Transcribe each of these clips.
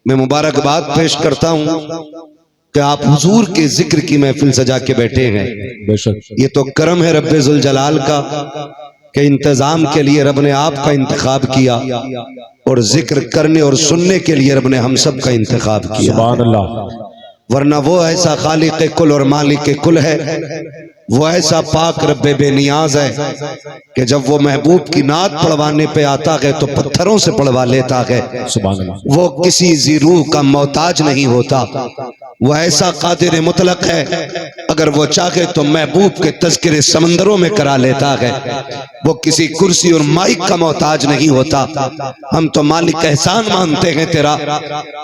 میں مبارکباد پیش کرتا ہوں کہ آپ حضور کے ذکر کی محفل سجا کے بیٹھے ہیں. یہ تو کرم ہے رب ذوالجلال کا کہ انتظام کے لیے رب نے آپ کا انتخاب کیا اور ذکر کرنے اور سننے کے لیے رب نے ہم سب کا انتخاب کیا. سبحان اللہ. ورنہ وہ ایسا خالق کل اور مالک کل ہے، وہ ایسا پاک رب بے نیاز ہے کہ جب وہ محبوب کی نعت پڑھوانے پہ آتا ہے تو پتھروں سے پڑھوا لیتا ہے. سبحان اللہ. وہ کسی ذی روح کا محتاج نہیں ہوتا. وہ ایسا قادر مطلق ہے، اگر وہ چاہے تو محبوب کے تذکرے سمندروں میں کرا لیتا ہے. وہ کسی کرسی اور مائک کا محتاج نہیں ہوتا. ہم تو مالک احسان مانتے ہیں تیرا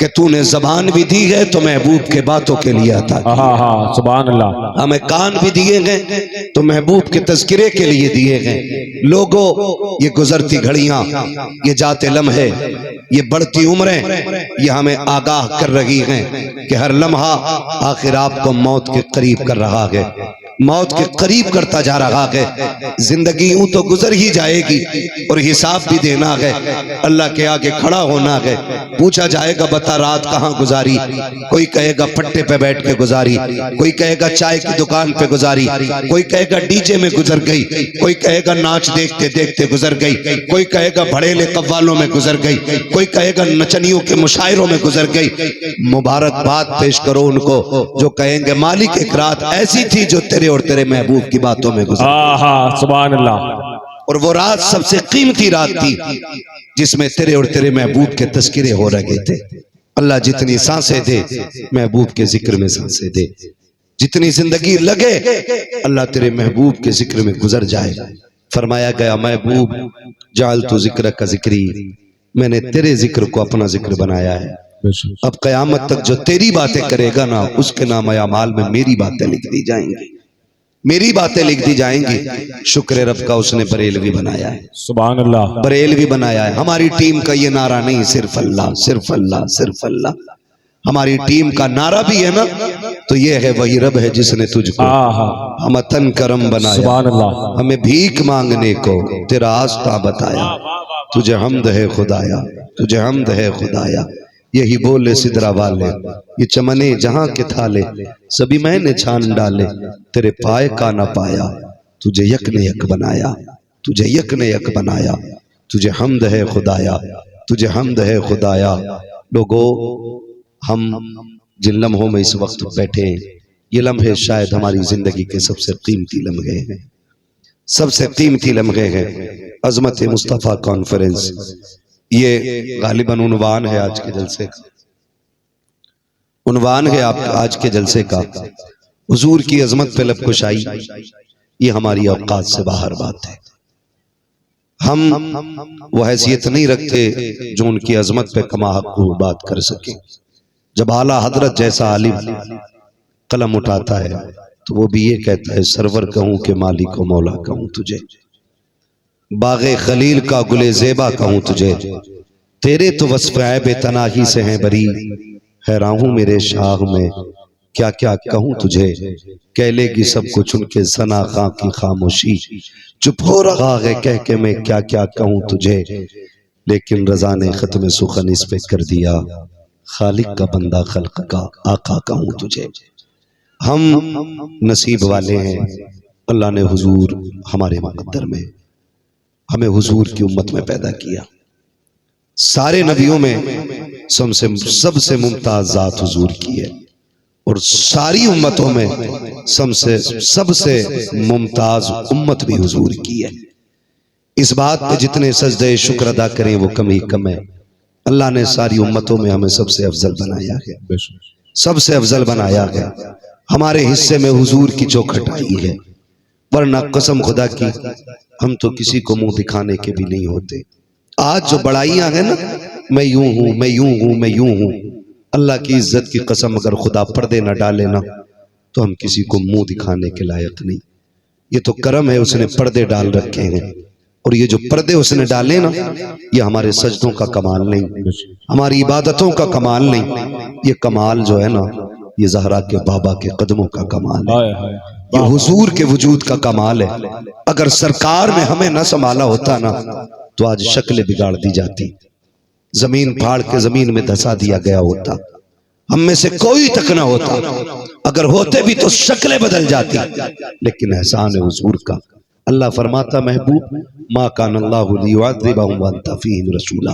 کہ تو نے زبان بھی دی ہے تو محبوب کے باتوں کے لیے عطا کی. سبحان اللہ. ہمیں کان بھی دیے گئے تو محبوب کے تذکرے کے لیے دیے گئے. لوگوں، یہ گزرتی گھڑیاں، یہ جاتے لمحے، یہ بڑھتی عمریں، یہ ہمیں آگاہ کر رہی ہیں کہ ہر لمحہ آخر آپ کو موت کے قریب کر رہا ہے، موت کے قریب کرتا جا رہا ہے. زندگی یوں تو گزر ہی جائے گی اور حساب بھی دینا ہے. اللہ کے آگے کھڑا ہونا ہے. پوچھا جائے گا بتا رات کہاں گزاری. کوئی کہے گا پٹے پہ بیٹھ کے گزاری، کوئی کہے گا چائے کی دکان پہ گزاری، کوئی کہے گا ڈی جے میں گزر گئی، کوئی کہے گا ناچ دیکھتے دیکھتے گزر گئی، کوئی کہے گا بھڑیلے قوالوں میں گزر گئی، کوئی کہے گا نچنیوں کے مشاعروں میں گزر گئی. مبارکباد پیش کرو ان کو جو کہیں گے مالک ایک رات ایسی تھی جو تیرے اور تیرے محبوب کی باتوں میں گزر گئی. سبحان اللہ. اور وہ رات سب سے قیمتی رات تھی جس میں تیرے اور تیرے محبوب کے تذکرے ہو رہے تھے. اللہ جتنی سانسیں دے محبوب کے ذکر میں سانسیں دے، جتنی زندگی لگے اللہ تیرے محبوب کے ذکر میں گزر جائے. فرمایا گیا محبوب جعلت ذکرک ذکری، میں نے تیرے ذکر کو اپنا ذکر بنایا ہے. اب قیامت تک جو تیری باتیں کرے گا نا اس کے نام اعمال میں میری باتیں لکھ دی جائیں گی، میری باتیں لکھ دی جائیں گی. شکر رب کا اس نے بریلوی بنایا ہے. سبحان اللہ. بریلوی بنایا ہے. ہماری ٹیم کا یہ نعرہ نہیں صرف اللہ صرف اللہ صرف اللہ. ہماری ٹیم کا نعرہ بھی ہے نا تو یہ ہے وہی رب ہے جس نے تجھ کو ہمتن کرم بنایا. سبحان اللہ. ہمیں بھیک مانگنے کو تیرا آستہ بتایا. تجھے حمد ہے خدایا، تجھے حمد ہے خدایا. یہی بولے سدرا والے یہ چمنے جہاں کے تھالے سبھی میں نے چھان ڈالے تیرے پائے کا نہ پایا. تجھے یک نے یک بنایا، تجھے یک نے یک بنایا. تجھے حمد ہے خدایا، تجھے حمد ہے خدایا. لوگوں، ہم جن لمحوں میں اس وقت بیٹھے ہیں یہ لمحے شاید ہماری زندگی کے سب سے قیمتی لمحے ہیں، سب سے قیمتی لمحے ہیں. عظمت مصطفیٰ کانفرنس یہ غالباً عنوان ہے آج کے جلسے کا، عنوان ہے آج کے جلسے کا. حضور کی عظمت پہ لب کشائی یہ ہماری اوقات سے باہر بات ہے. ہم وہ حیثیت نہیں رکھتے جو ان کی عظمت پہ کما حق بات کر سکیں. جب اعلیٰ حضرت جیسا عالم قلم اٹھاتا ہے تو وہ بھی یہ کہتا ہے سرور کہوں کہ مالک و مولا کہوں تجھے، باغ خلیل کا گلے زیبا کہوں تجھے. تیرے تو وصف عیب تناہی سے ہیں بری، حیران ہوں میرے شاہ میں کیا کیا کہوں تجھے. کہہ لے گی سب کچھ ان کے ثنا خاں کی خاموشی، چپ ہو رہا ہے کہہ کے میں کیا کیا کہوں تجھے. لیکن رضا نے ختم سخن اس پہ کر دیا، خالق کا بندہ خلق کا آقا کہوں تجھے. ہم نصیب والے ہیں، اللہ نے حضور ہمارے مقدر میں ہمیں حضور کی امت میں پیدا کیا. سارے نبیوں میں سب سے ممتاز ذات حضور کی ہے اور ساری امتوں میں سب سے ممتاز امت بھی حضور کی ہے. اس بات پہ جتنے سجدے شکر ادا کریں وہ کم ہی کم ہے. اللہ نے ساری امتوں میں ہمیں سب سے افضل بنایا ہے، سب سے افضل بنایا ہے. ہمارے حصے میں حضور کی چوکھٹ آئی ہے، ورنہ قسم خدا کی ہم تو کسی کو منہ دکھانے کے بھی نہیں ہوتے. آج جو بڑائیاں ہیں نا، میں یوں ہوں میں یوں ہوں میں یوں ہوں، اللہ کی عزت کی قسم اگر خدا پردے نہ ڈالے نا تو ہم کسی کو منہ دکھانے کے لائق نہیں. یہ تو کرم ہے اس نے پردے ڈال رکھے ہیں، اور یہ جو پردے اس نے ڈالے نا یہ ہمارے سجدوں کا کمال نہیں، ہماری عبادتوں کا کمال نہیں. یہ کمال جو ہے نا یہ زہرا کے بابا کے قدموں کا کمال ہے، یہ حضور کے وجود کا کمال ہے. اگر سرکار نے ہمیں نہ سنبھالا ہوتا نا تو آج شکلیں بگاڑ دی جاتی، زمین پھاڑ کے زمین میں دھسا دیا گیا ہوتا، ہم میں سے کوئی تک نہ ہوتا، اگر ہوتے بھی تو شکلیں بدل جاتی، لیکن احسان ہے حضور کا۔ اللہ فرماتا محبوب ما کان اللہ لیعذبہم وانت فیہم رسولا،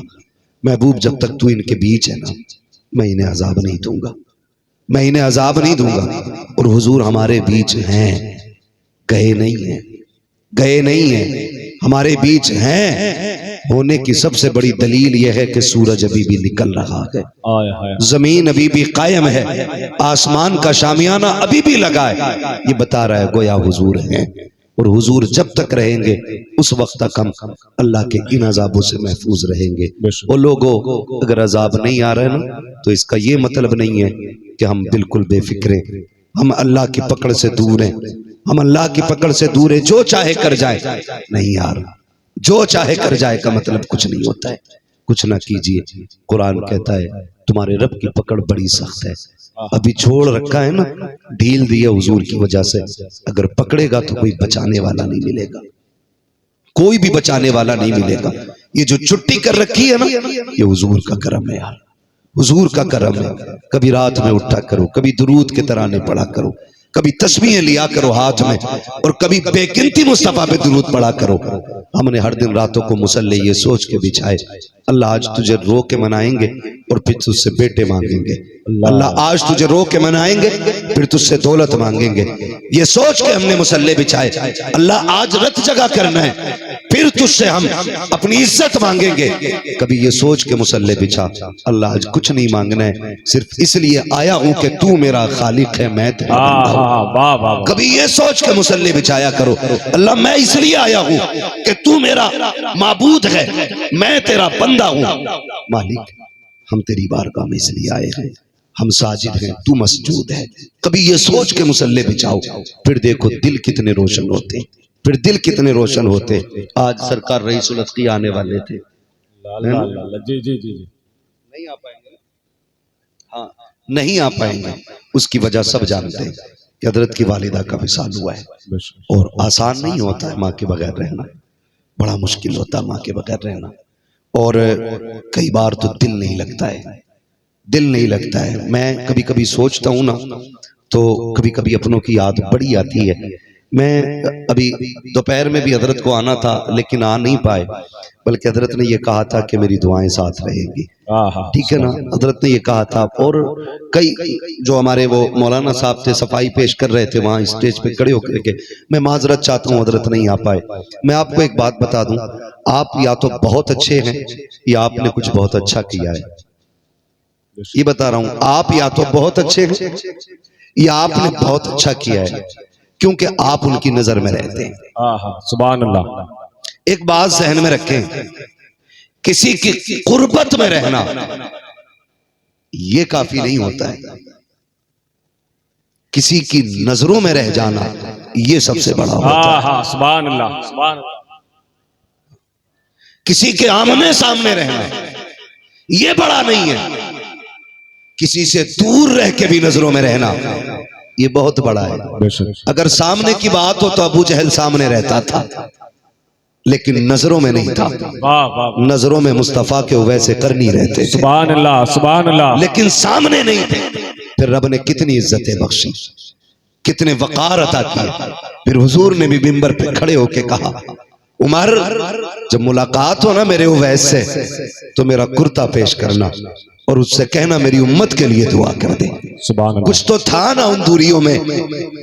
محبوب جب تک تو ان کے بیچ ہے نا میں انہیں عذاب نہیں دوں گا، میں انہیں عذاب نہیں دوں گا۔ اور حضور ہمارے بیچ ہیں، گئے نہیں ہیں، گئے نہیں ہیں، ہمارے بیچ ہیں۔ ہونے کی سب سے بڑی دلیل یہ ہے کہ سورج ابھی بھی نکل رہا ہے، زمین ابھی بھی قائم ہے، آسمان کا شامیانہ ابھی بھی لگا ہے، یہ بتا رہا ہے گویا حضور ہیں، اور حضور جب تک رہیں گے اس وقت تک ہم اللہ کے ان عذابوں سے محفوظ رہیں گے۔ وہ لوگوں اگر عذاب نہیں آ رہے نا تو اس کا یہ مطلب نہیں ہے کہ ہم بالکل بے فکریں، ہم اللہ کی پکڑ سے دور ہیں، ہم اللہ کی پکڑ سے دور ہیں، جو چاہے کر جائے نہیں یار، جو چاہے کر جائے کا مطلب کچھ نہیں ہوتا ہے، کچھ نہ کیجئے۔ قرآن کہتا ہے تمہارے رب کی پکڑ بڑی سخت ہے، ابھی چھوڑ رکھا ہے نا، ڈھیل دی ہے حضور کی وجہ سے، اگر پکڑے گا تو کوئی بچانے والا نہیں ملے گا، کوئی بھی بچانے والا نہیں ملے گا۔ یہ جو چھٹی کر رکھی ہے نا یہ حضور کا کرم ہے یار، حضور کا کرم ہے۔ کبھی رات میں اٹھا کرو، کبھی درود کے ترانے پڑھا کرو، کبھی تسبیحیں لیا کرو ہاتھ میں، اور کبھی بے گنتی مصطفیٰ پہ درود پڑھا کرو۔ ہم نے ہر دن راتوں کو مصلی یہ سوچ کے بچھائے اللہ آج تجھے رو کے منائیں گے اور پھر تجھ سے بیٹے مانگیں گے، اللہ آج تجھے رو کے منائیں گے پھر تجھ سے دولت مانگیں گے، یہ سوچ کے ہم نے مصلی بچھائے اللہ آج رت جگہ کرنا ہے پھر تجھ سے ہم اپنی عزت مانگیں گے۔ کبھی یہ سوچ کے مصلی بچھا اللہ آج کچھ نہیں مانگنا ہے، صرف اس لیے آیا ہوں کہ تو میرا خالق ہے میں تیرا بندہ ہوں۔ کبھی یہ سوچ کے مصلی بچھایا کرو اللہ میں اس لیے آیا ہوں کہ تو میرا معبود ہے میں تیرا بندہ ہوں، مالک ہم تیری بارگاہ میں اس لیے آئے ہیں، ہم ساجد ہیں تو مسجود ہے۔ کبھی یہ سوچ کے مصلی بچھاؤ، پھر دیکھو دل کتنے روشن ہوتے، پھر دل کتنے روشن ہوتے۔ آج سرکار رئیس العسقی آنے والے تھے، جی جی جی نہیں آ پائیں گے، ہاں نہیں آ پائیں گے، اس کی وجہ سب جانتے ہیں کہ حضرت کی والدہ کا وصال ہوا ہے، اور آسان نہیں ہوتا ہے ماں کے بغیر رہنا، بڑا مشکل ہوتا ہے ماں کے بغیر رہنا، اور کئی بار تو دل نہیں لگتا ہے، دل نہیں لگتا ہے۔ میں کبھی کبھی سوچتا ہوں نا تو کبھی کبھی اپنوں کی یاد بڑی آتی ہے۔ میں ابھی دوپہر میں بھی حضرت کو آنا تھا لیکن آ نہیں پائے، بلکہ حضرت نے یہ کہا تھا کہ میری دعائیں ساتھ رہیں گی، ٹھیک ہے نا، حضرت نے یہ کہا تھا۔ اور کئی جو ہمارے وہ مولانا صاحب تھے صفائی پیش کر رہے تھے وہاں اسٹیج پہ کھڑے ہو کر کے، میں معذرت چاہتا ہوں حضرت نہیں آ پائے۔ میں آپ کو ایک بات بتا دوں، آپ یا تو بہت اچھے ہیں یا آپ نے کچھ بہت اچھا کیا ہے، یہ بتا رہا ہوں، آپ یا تو بہت اچھے ہیں یا آپ نے بہت اچھا کیا ہے، کیونکہ آپ ان کی نظر میں رہتے ہیں۔ سبحان اللہ۔ ایک بات ذہن میں رکھیں، کسی کی قربت میں رہنا یہ کافی نہیں ہوتا ہے، کسی کی نظروں میں رہ جانا یہ سب سے بڑا ہوتا ہے۔ سبحان اللہ سبحان اللہ۔ کسی کے آمنے سامنے رہنا یہ بڑا نہیں ہے، کسی سے دور رہ کے بھی نظروں میں رہنا یہ بہت بڑا ہے۔ اگر سامنے کی بات ہو تو ابو جہل سامنے رہتا تھا لیکن نظروں میں نہیں تھا، نظروں میں مصطفیٰ کے ویسے کرنی رہتے تھے، سبحان اللہ سبحان اللہ، لیکن سامنے نہیں تھے۔ پھر رب نے کتنی عزتیں بخشی، کتنے وقار عطا کیے۔ پھر حضور نے بھی منبر پہ کھڑے ہو کے کہا عمر جب ملاقات ہو نا میرے اویس سے تو میرا کرتا پیش کرنا اور اس سے کہنا میری امت کے لیے دعا کر دے۔ سبحان اللہ۔ کچھ تو تھا نا ان دوریوں میں،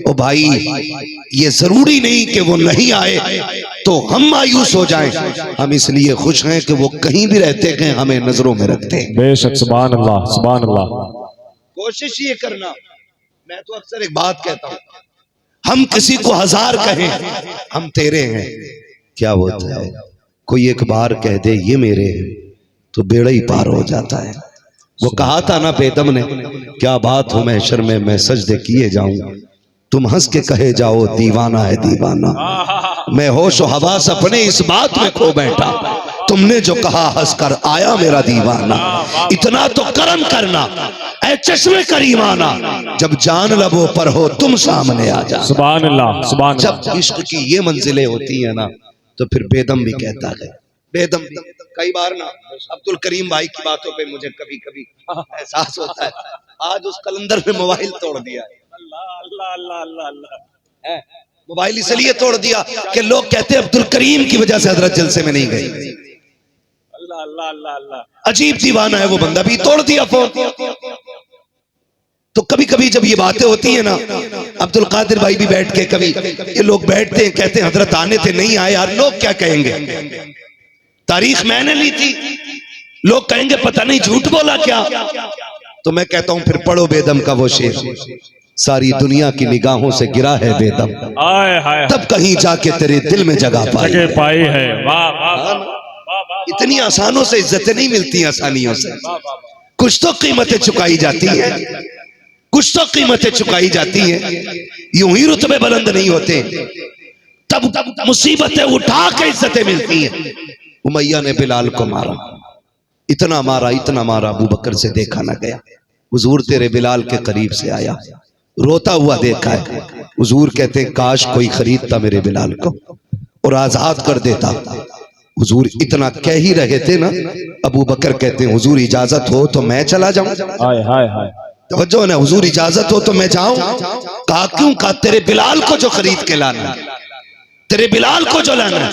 او بھائی یہ ضروری نہیں کہ وہ نہیں آئے تو ہم مایوس ہو جائیں، ہم اس لیے خوش ہیں کہ وہ کہیں بھی رہتے ہیں ہمیں نظروں میں رکھتے ہیں۔ بے شک سبحان اللہ سبحان اللہ۔ کوشش یہ کرنا، میں تو اکثر ایک بات کہتا ہوں، ہم کسی کو ہزار کہیں ہم تیرے ہیں، کیا ہوتا ہے کوئی ایک بار کہہ دے یہ میرے ہیں تو بیڑا ہی پار ہو جاتا ہے۔ وہ کہا تھا نا بیدم نے، کیا بات ہو محشر میں میں سجدے کیے جاؤں، تم ہنس کے کہے جاؤ دیوانہ ہے دیوانہ، میں ہوش و حواس اپنے اس بات میں کھو بیٹھا، تم نے جو کہا ہنس کر آیا میرا دیوانہ۔ اتنا تو کرم کرنا اے چشمے کریمانہ، جب جان لبوں پر ہو تم سامنے آ جا۔ سبحان اللہ سبحان اللہ۔ جب عشق کی یہ منزلیں ہوتی ہیں نا تو پھر بیدم بھی کہتا ہے بے دم بھی کئی بار نا عبد الکریم بھائی کی باتوں پہ مجھے کبھی کبھی احساس ہوتا ہے آج اس قلندر نے موبائل توڑ دیا ہے۔ اللہ اللہ اللہ اللہ موبائل اس لیے توڑ دیا کہ لوگ کہتے ہیں عبد الکریم کی وجہ سے حضرت جلسے میں نہیں گئے۔ اللہ اللہ اللہ اللہ عجیب دیوانہ ہے وہ بندہ، بھی توڑ دیا فون۔ تو کبھی کبھی جب یہ باتیں ہوتی ہیں نا عبد القادر بھائی بھی بیٹھ کے کبھی یہ لوگ بیٹھتے ہیں کہتے ہیں حضرت آنے تھے نہیں آئے، یار لوگ کیا کہیں گے، تاریخ میں نے لی تھی، لوگ کہیں گے پتہ نہیں جھوٹ بولا کیا۔ تو میں کہتا ہوں پھر پڑھو بے دم کا وہ شعر، ساری دنیا کی نگاہوں سے گرا ہے بے دم، ہائے ہائے تب کہیں جا کے تیرے دل میں جگہ پائی۔ جگہ پائی ہے، واہ واہ واہ واہ اتنی آسانوں سے عزتیں نہیں ملتی، آسانیوں سے کچھ تو قیمتیں چکائی جاتی ہیں، کچھ تو قیمتیں چکائی جاتی ہیں، یوں ہی رتبے بلند نہیں ہوتے، تب مصیبتیں اٹھا کے عزتیں ملتی ہیں۔ امیہ نے بلال کو مارا، اتنا مارا ابو بکر سے دیکھا نہ گیا۔ حضور تیرے بلال کے قریب سے آیا، روتا ہوا دیکھا ہے، حضور کہتے ہیں کاش کوئی خریدتا میرے بلال کو اور آزاد کر دیتا۔ حضور اتنا کہہ ہی رہے تھے نا، ابو بکر کہتے ہیں حضور اجازت ہو تو میں چلا جاؤں۔ ہائے ہائے ہائے توجہ نا، حضور اجازت ہو تو میں جاؤں۔ کہا کیوں؟ کہا تیرے بلال کو جو خرید کے لانا، تیرے بلال کو جو لانا۔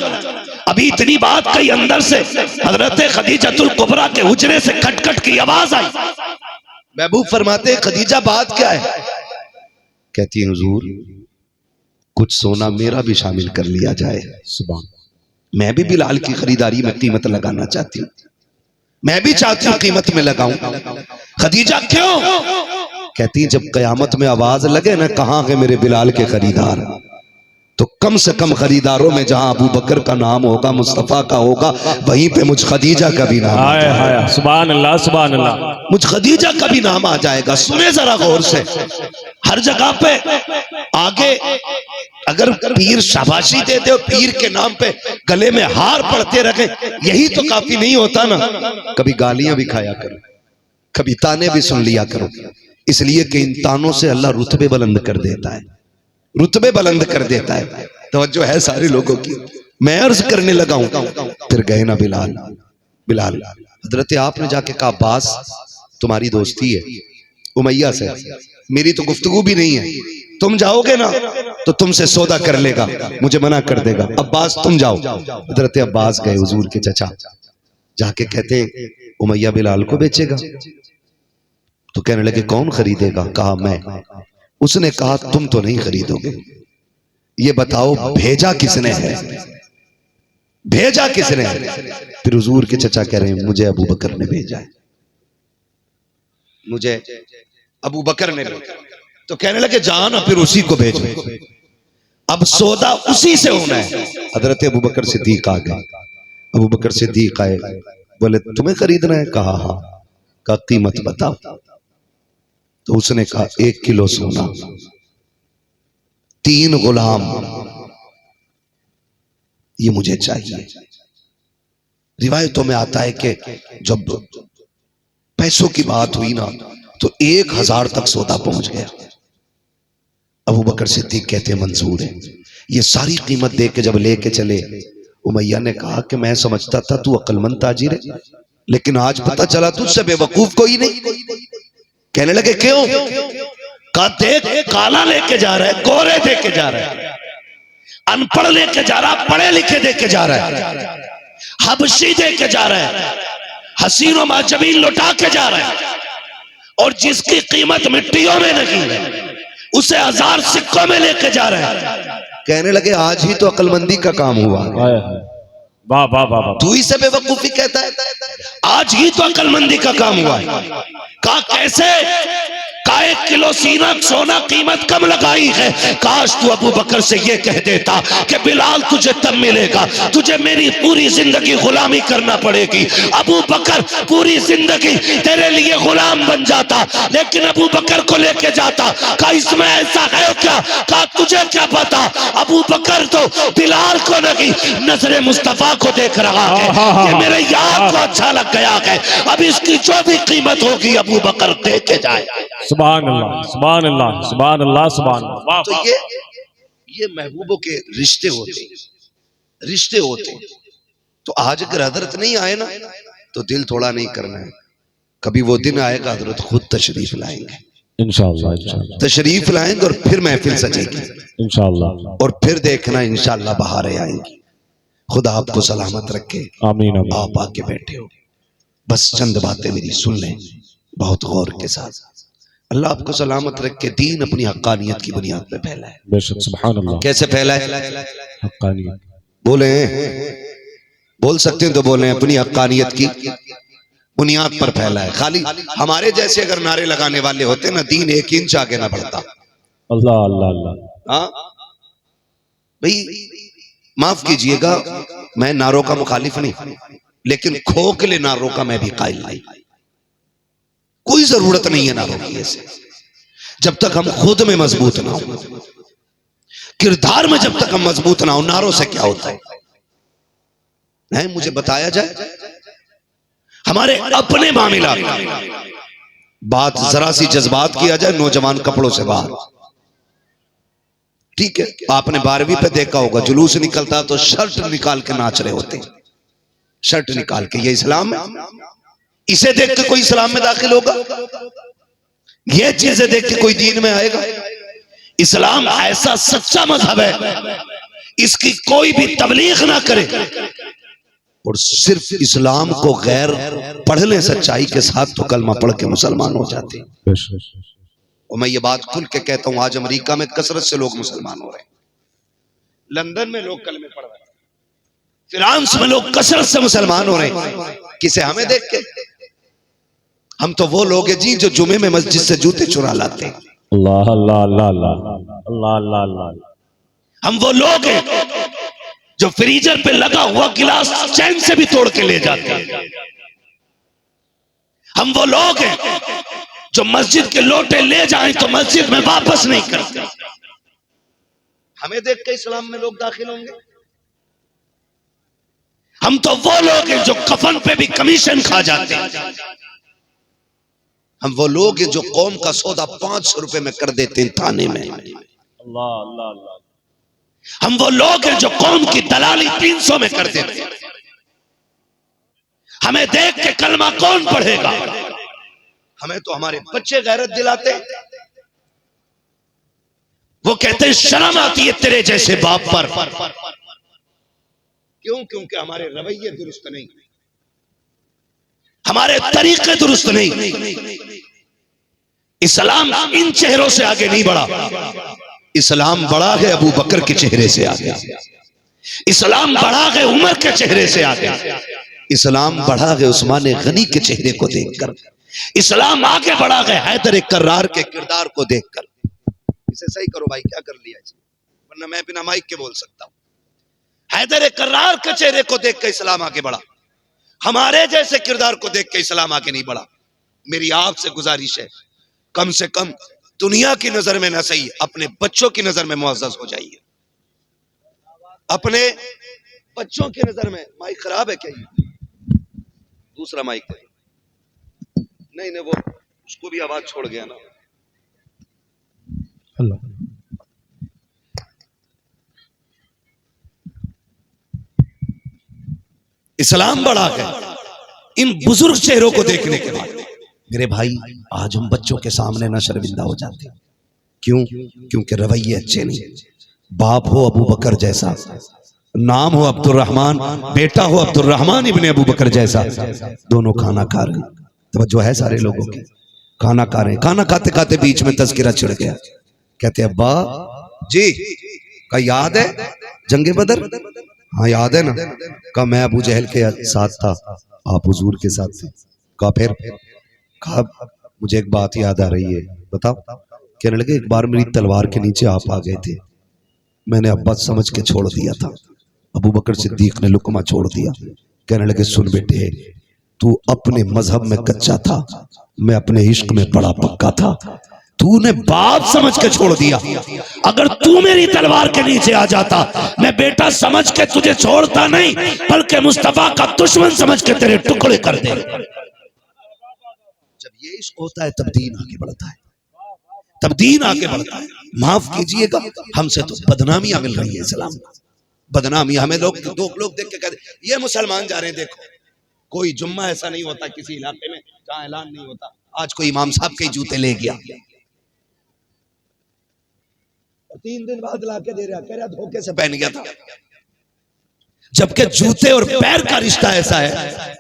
ابھی اتنی بات کہی اندر سے حضرت خدیجۃ الکبریٰ کے حجرے سے کٹ کٹ کی آواز آئی۔ محبوب فرماتے ہیں خدیجہ بات کیا ہے؟ کہتی ہیں حضور کچھ سونا میرا بھی شامل کر لیا جائے، سبحان میں بھی بلال کی خریداری میں قیمت لگانا چاہتی ہوں، میں بھی چاہتی ہوں قیمت میں لگاؤں۔ خدیجہ کیوں؟ کہتی ہیں جب قیامت میں آواز لگے نا کہاں ہے میرے بلال کے خریدار، تو کم سے کم خریداروں میں جہاں ابو بکر کا نام ہوگا، مصطفیٰ کا ہوگا، وہیں پہ مجھ خدیجہ کا بھی نام آ ہائے جائے گا، ہائے سبحان اللہ سبحان اللہ مجھ خدیجہ کا بھی نام آ جائے گا۔ سنیں ذرا غور سے، ہر جگہ پہ آگے اگر پیر شاباشی دیتے ہو، پیر کے نام پہ گلے میں ہار پڑتے رکھیں، یہی تو کافی نہیں ہوتا نا، کبھی گالیاں بھی کھایا کرو، کبھی تانے بھی سن لیا کرو، اس لیے کہ ان تانوں سے اللہ رتبے بلند کر دیتا ہے، رتبے بلند کر دیتا ہے۔ توجہ ہے سارے لوگوں کی؟ میں عرض کرنے لگا ہوں، پھر گئے نا بلال حضرت آپ نے جا کے کہا عباس تمہاری دوستی ہے امیہ سے، میری تو گفتگو بھی نہیں ہے، تم جاؤ گے نا تو تم سے سودا کر لے گا، مجھے منع کر دے گا، عباس تم جاؤ۔ حضرت عباس گئے حضور کے چچا، جا کے کہتے ہیں امیہ بلال کو بیچے گا؟ تو کہنے لگے کون خریدے گا؟ کہا میں۔ اس نے کہا تم تو نہیں خریدو گے، یہ بتاؤ بھیجا کس نے ہے، بھیجا کس نے ہے؟ پھر حضور کے چچا کہہ رہے ہیں مجھے ابو بکر نے بھیجا ہے، مجھے ابو بکر نے بھیجا۔ تو کہنے لگے جانا پھر اسی کو بھیجو، اب سودا اسی سے ہونا ہے۔ حضرت ابو بکر صدیق آ گئے، ابو بکر صدیق آئے، بولے تمہیں خریدنا ہے؟ کہا ہاں۔ کہا قیمت بتاؤ۔ تو اس نے کہا 1 کلو سونا، 3 غلام، یہ مجھے چاہیے۔ روایتوں میں آتا ہے کہ جب پیسوں کی بات ہوئی نا تو 1000 تک سودا پہنچ گیا۔ ابو بکر صدیق کہتے ہیں منظور ہے۔ یہ ساری قیمت دے کے جب لے کے چلے، امیہ نے کہا کہ میں سمجھتا تھا تو عقل مند تاجر ہے، لیکن آج پتہ چلا تجھ سے بے وقوف کوئی نہیں۔ کہنے لگے کیوں؟ کہا دیکھ کالا لے کے جا رہا ہے، گورے دے کے جا رہا ہے، ان پڑھ لے کے جا رہا ہے، پڑھے لکھے دے کے جا رہا ہے، حبشی دے کے جا رہا ہے، حسین و معجبین لٹا کے جا رہا ہے، اور جس کی قیمت مٹیوں میں نہیں ہے اسے 1000 سکوں میں لے کے جا رہا ہے۔ کہنے لگے آج ہی تو عقل مندی کا کام ہوا، واہ واہ واہ واہ تو ہی سے بے وقوفی کہتا ہے، آج ہی تو عقل مندی کا کام ہوا ہے۔ کہا کیسے؟ کہا 1 کلو سونا قیمت کم لگائی ہے، کاش تو ابو بکر سے یہ کہہ دیتا کہ بلال تجھے تب ملے گا، تجھے میری پوری زندگی غلامی کرنا پڑے گی۔ ابو بکر پوری زندگی تیرے لیے غلام بن جاتا، لیکن ابو بکر کو لے کے جاتا۔ کہا اس میں ایسا ہے کیا؟ کہا تجھے کیا پتا، ابو بکر تو بلال کو نہیں نظر مصطفیٰ کو دیکھ رہا ہے، یہ میرے یار کو اچھا لگ گیا ہے، اب اس کی جو بھی قیمت ہوگی ابو بکر دے کے جائے۔ سبحان اللہ سبحان اللہ سبحان اللہ سبحان اللہ۔ تو یہ محبوبوں کے رشتے ہوتے ہیں، رشتے ہوتے ہیں۔ تو آج اگر حضرت نہیں آئے نا تو دل تھوڑا نہیں کرنا ہے، کبھی وہ دن آئے گا حضرت خود تشریف لائیں گے، انشاءاللہ تشریف لائیں گے اور پھر محفل سجے گی، انشاءاللہ اور پھر دیکھنا انشاءاللہ بہاریں آئیں گی۔ خدا آپ کو سلامت رکھے۔ آمین آمین۔ آپ آ کے بیٹھے ہو، بس چند باتیں میری سن لیں بہت غور کے ساتھ۔ اللہ آپ کو سلامت رکھ کے دین اپنی حقانیت کی بنیاد پہ پھیلا ہے۔ بے شک سبحان اللہ۔ کیسے پھیلا ہے؟ حقانیت۔ بولیں، بول سکتے ہیں تو بولیں، اپنی حقانیت کی بنیاد پر پھیلا ہے۔ خالی ہمارے جیسے اگر نعرے لگانے والے ہوتے نا، دین ایک انچ آگے نہ بڑھتا۔ اللہ اللہ اللہ۔ ہاں بھئی معاف کیجئے گا، میں نعروں کا مخالف نہیں، لیکن کھوکھلے نعروں کا میں بھی قائل نہیں۔ کوئی ضرورت نہیں ہے نعروں کی ایسے، جب تک ہم خود میں مضبوط نہ ہوں، کردار میں جب تک ہم مضبوط نہ ہوں، نعروں سے کیا ہوتا ہے؟ نہیں مجھے بتایا جائے ہمارے اپنے معاملات، بات ذرا سی جذبات کیا جائے، نوجوان کپڑوں سے باہر، ٹھیک ہے؟ آپ نے 12ویں پہ دیکھا ہوگا جلوس نکلتا تو شرٹ نکال کے ناچ رہے ہوتے، شرٹ نکال کے۔ یہ اسلام ہے؟ اسے دیکھ کے کوئی اسلام میں داخل ہوگا؟ یہ چیزیں دیکھ کے کوئی دین میں آئے گا؟ اسلام ایسا سچا مذہب ہے، اس کی کوئی بھی تبلیغ نہ کرے اور صرف اسلام کو غیر پڑھ لیں سچائی کے ساتھ تو کلمہ پڑھ کے مسلمان ہو جاتے ہیں۔ اور میں یہ بات کھل کے کہتا ہوں، آج امریکہ میں کثرت سے لوگ مسلمان ہو رہے ہیں، لندن میں لوگ کلمے پڑھ رہے ہیں، فرانس میں لوگ کثرت سے مسلمان ہو رہے ہیں۔ کسے؟ ہمیں دیکھ کے؟ ہم تو وہ لوگ ہیں جی جو جمعے میں مسجد سے جوتے چرا لاتے ہیں۔ اللہ اللہ اللہ اللہ اللہ اللہ اللہ۔ ہم وہ لوگ ہیں جو فریجر پہ لگا ہوا گلاس چین سے بھی توڑ کے لے جاتے ہیں۔ ہم وہ لوگ ہیں جو مسجد کے لوٹے لے جائیں تو مسجد میں واپس نہیں کرتے۔ ہمیں دیکھ کے اسلام میں لوگ داخل ہوں گے؟ ہم تو وہ لوگ ہیں جو کفن پہ بھی کمیشن کھا جاتے ہیں۔ ہم وہ لوگ ہیں جو قوم کا سودا 500 روپے میں کر دیتے ہیں تھانے میں۔ اللہ اللہ اللہ۔ ہم وہ لوگ ہیں جو قوم کی دلالی 300 میں کر دیتے ہیں۔ ہمیں دیکھ کے کلمہ کون پڑھے گا؟ ہمیں تو ہمارے بچے غیرت دلاتے ہیں، وہ کہتے ہیں شرم آتی ہے تیرے جیسے باپ پر۔ کیوں؟ کیونکہ ہمارے رویے درست نہیں، ہمارے طریقے درست نہیں۔ اسلام ان چہروں سے آگے نہیں بڑھا، اسلام بڑھا ہے ابو بکر کے چہرے سے آگے، اسلام بڑھا ہے عمر کے چہرے سے آگے، اسلام بڑھا ہے عثمان غنی کے چہرے کو دیکھ کر، اسلام آگے بڑھا ہے حیدر کرار کے کردار کو دیکھ کر۔ اسے صحیح کرو بھائی، کیا کر لیا اسے؟ ورنہ میں بنا مائک کے بول سکتا ہوں۔ حیدر کرار کے چہرے کو دیکھ کے اسلام آگے بڑھا، ہمارے جیسے کردار کو دیکھ کے اسلام آگے نہیں بڑھا۔ میری آپ سے گزارش ہے، کم سے کم دنیا کی نظر میں نہ صحیح، اپنے بچوں کی نظر میں معزز ہو جائیے۔ اپنے بچوں کی نظر میں۔ مائک خراب ہے کیا؟ یہ دوسرا مائک ہے؟ نہیں نہیں، وہ اس کو بھی آواز چھوڑ گیا نا۔ اللہ۔ اسلام بڑا ہے ان بزرگ چہروں کو دیکھنے کے بعد۔ میرے بھائی آج ہم بچوں کے سامنے نہ شرمندہ ہو جاتے، کیوں؟ کیونکہ رویے اچھے نہیں۔ باپ ہو ابو بکر جیسا، نام ہو عبد الرحمن، بیٹا ہو عبد الرحمن ابن ابو بکر جیسا، دونوں کھانا کھا رہے ہیں۔ توجہ ہے سارے لوگوں کی؟ کھانا کھا رہے ہیں، کھانا کھاتے کھاتے بیچ میں تذکرہ چھڑ گیا، کہتے ابا جی کا یاد ہے جنگ بدر؟ ہاں یاد ہے نا۔ کہا میں ابو جہل کے ساتھ تھا، آپ حضور کے ساتھ تھے۔ کہا پھر؟ کہا مجھے ایک بات یاد آ رہی ہے، بتاؤ۔ کہنے لگے ایک بار میری تلوار کے نیچے آپ آ گئے تھے، میں نے ابا سمجھ کے چھوڑ دیا تھا۔ ابو بکر صدیق نے لقمہ چھوڑ دیا۔ کہنے لگے سن بیٹے، تو اپنے مذہب میں کچا تھا، میں اپنے عشق میں بڑا پکا تھا، تو نے باپ سمجھ کے چھوڑ دیا، اگر تو میری تلوار کے نیچے آ جاتا میں بیٹا سمجھ کے تجھے چھوڑتا نہیں بلکہ مصطفیٰ کا دشمن سمجھ کے تیرے ٹکڑے کر دے۔ جب یہ عشق ہوتا ہے تب دین آگے بڑھتا ہے، تب دین آگے بڑھتا ہے۔ معاف کیجئے گا ہم سے تو بدنامیاں مل رہی ہیں اسلام کو۔ بدنامی ہمیں لوگ دیکھ کے کہتے یہ مسلمان جا رہے ہیں. دیکھو کوئی جمعہ ایسا نہیں ہوتا کسی علاقے میں جہاں اعلان نہیں ہوتا آج کوئی امام صاحب کے جوتے لے گیا, 3 دن بعد لا کے دے رہا, کہہ رہا دھوکے سے پہن گیا تھا. جبکہ جوتے اور پیر کا رشتہ ایسا ہے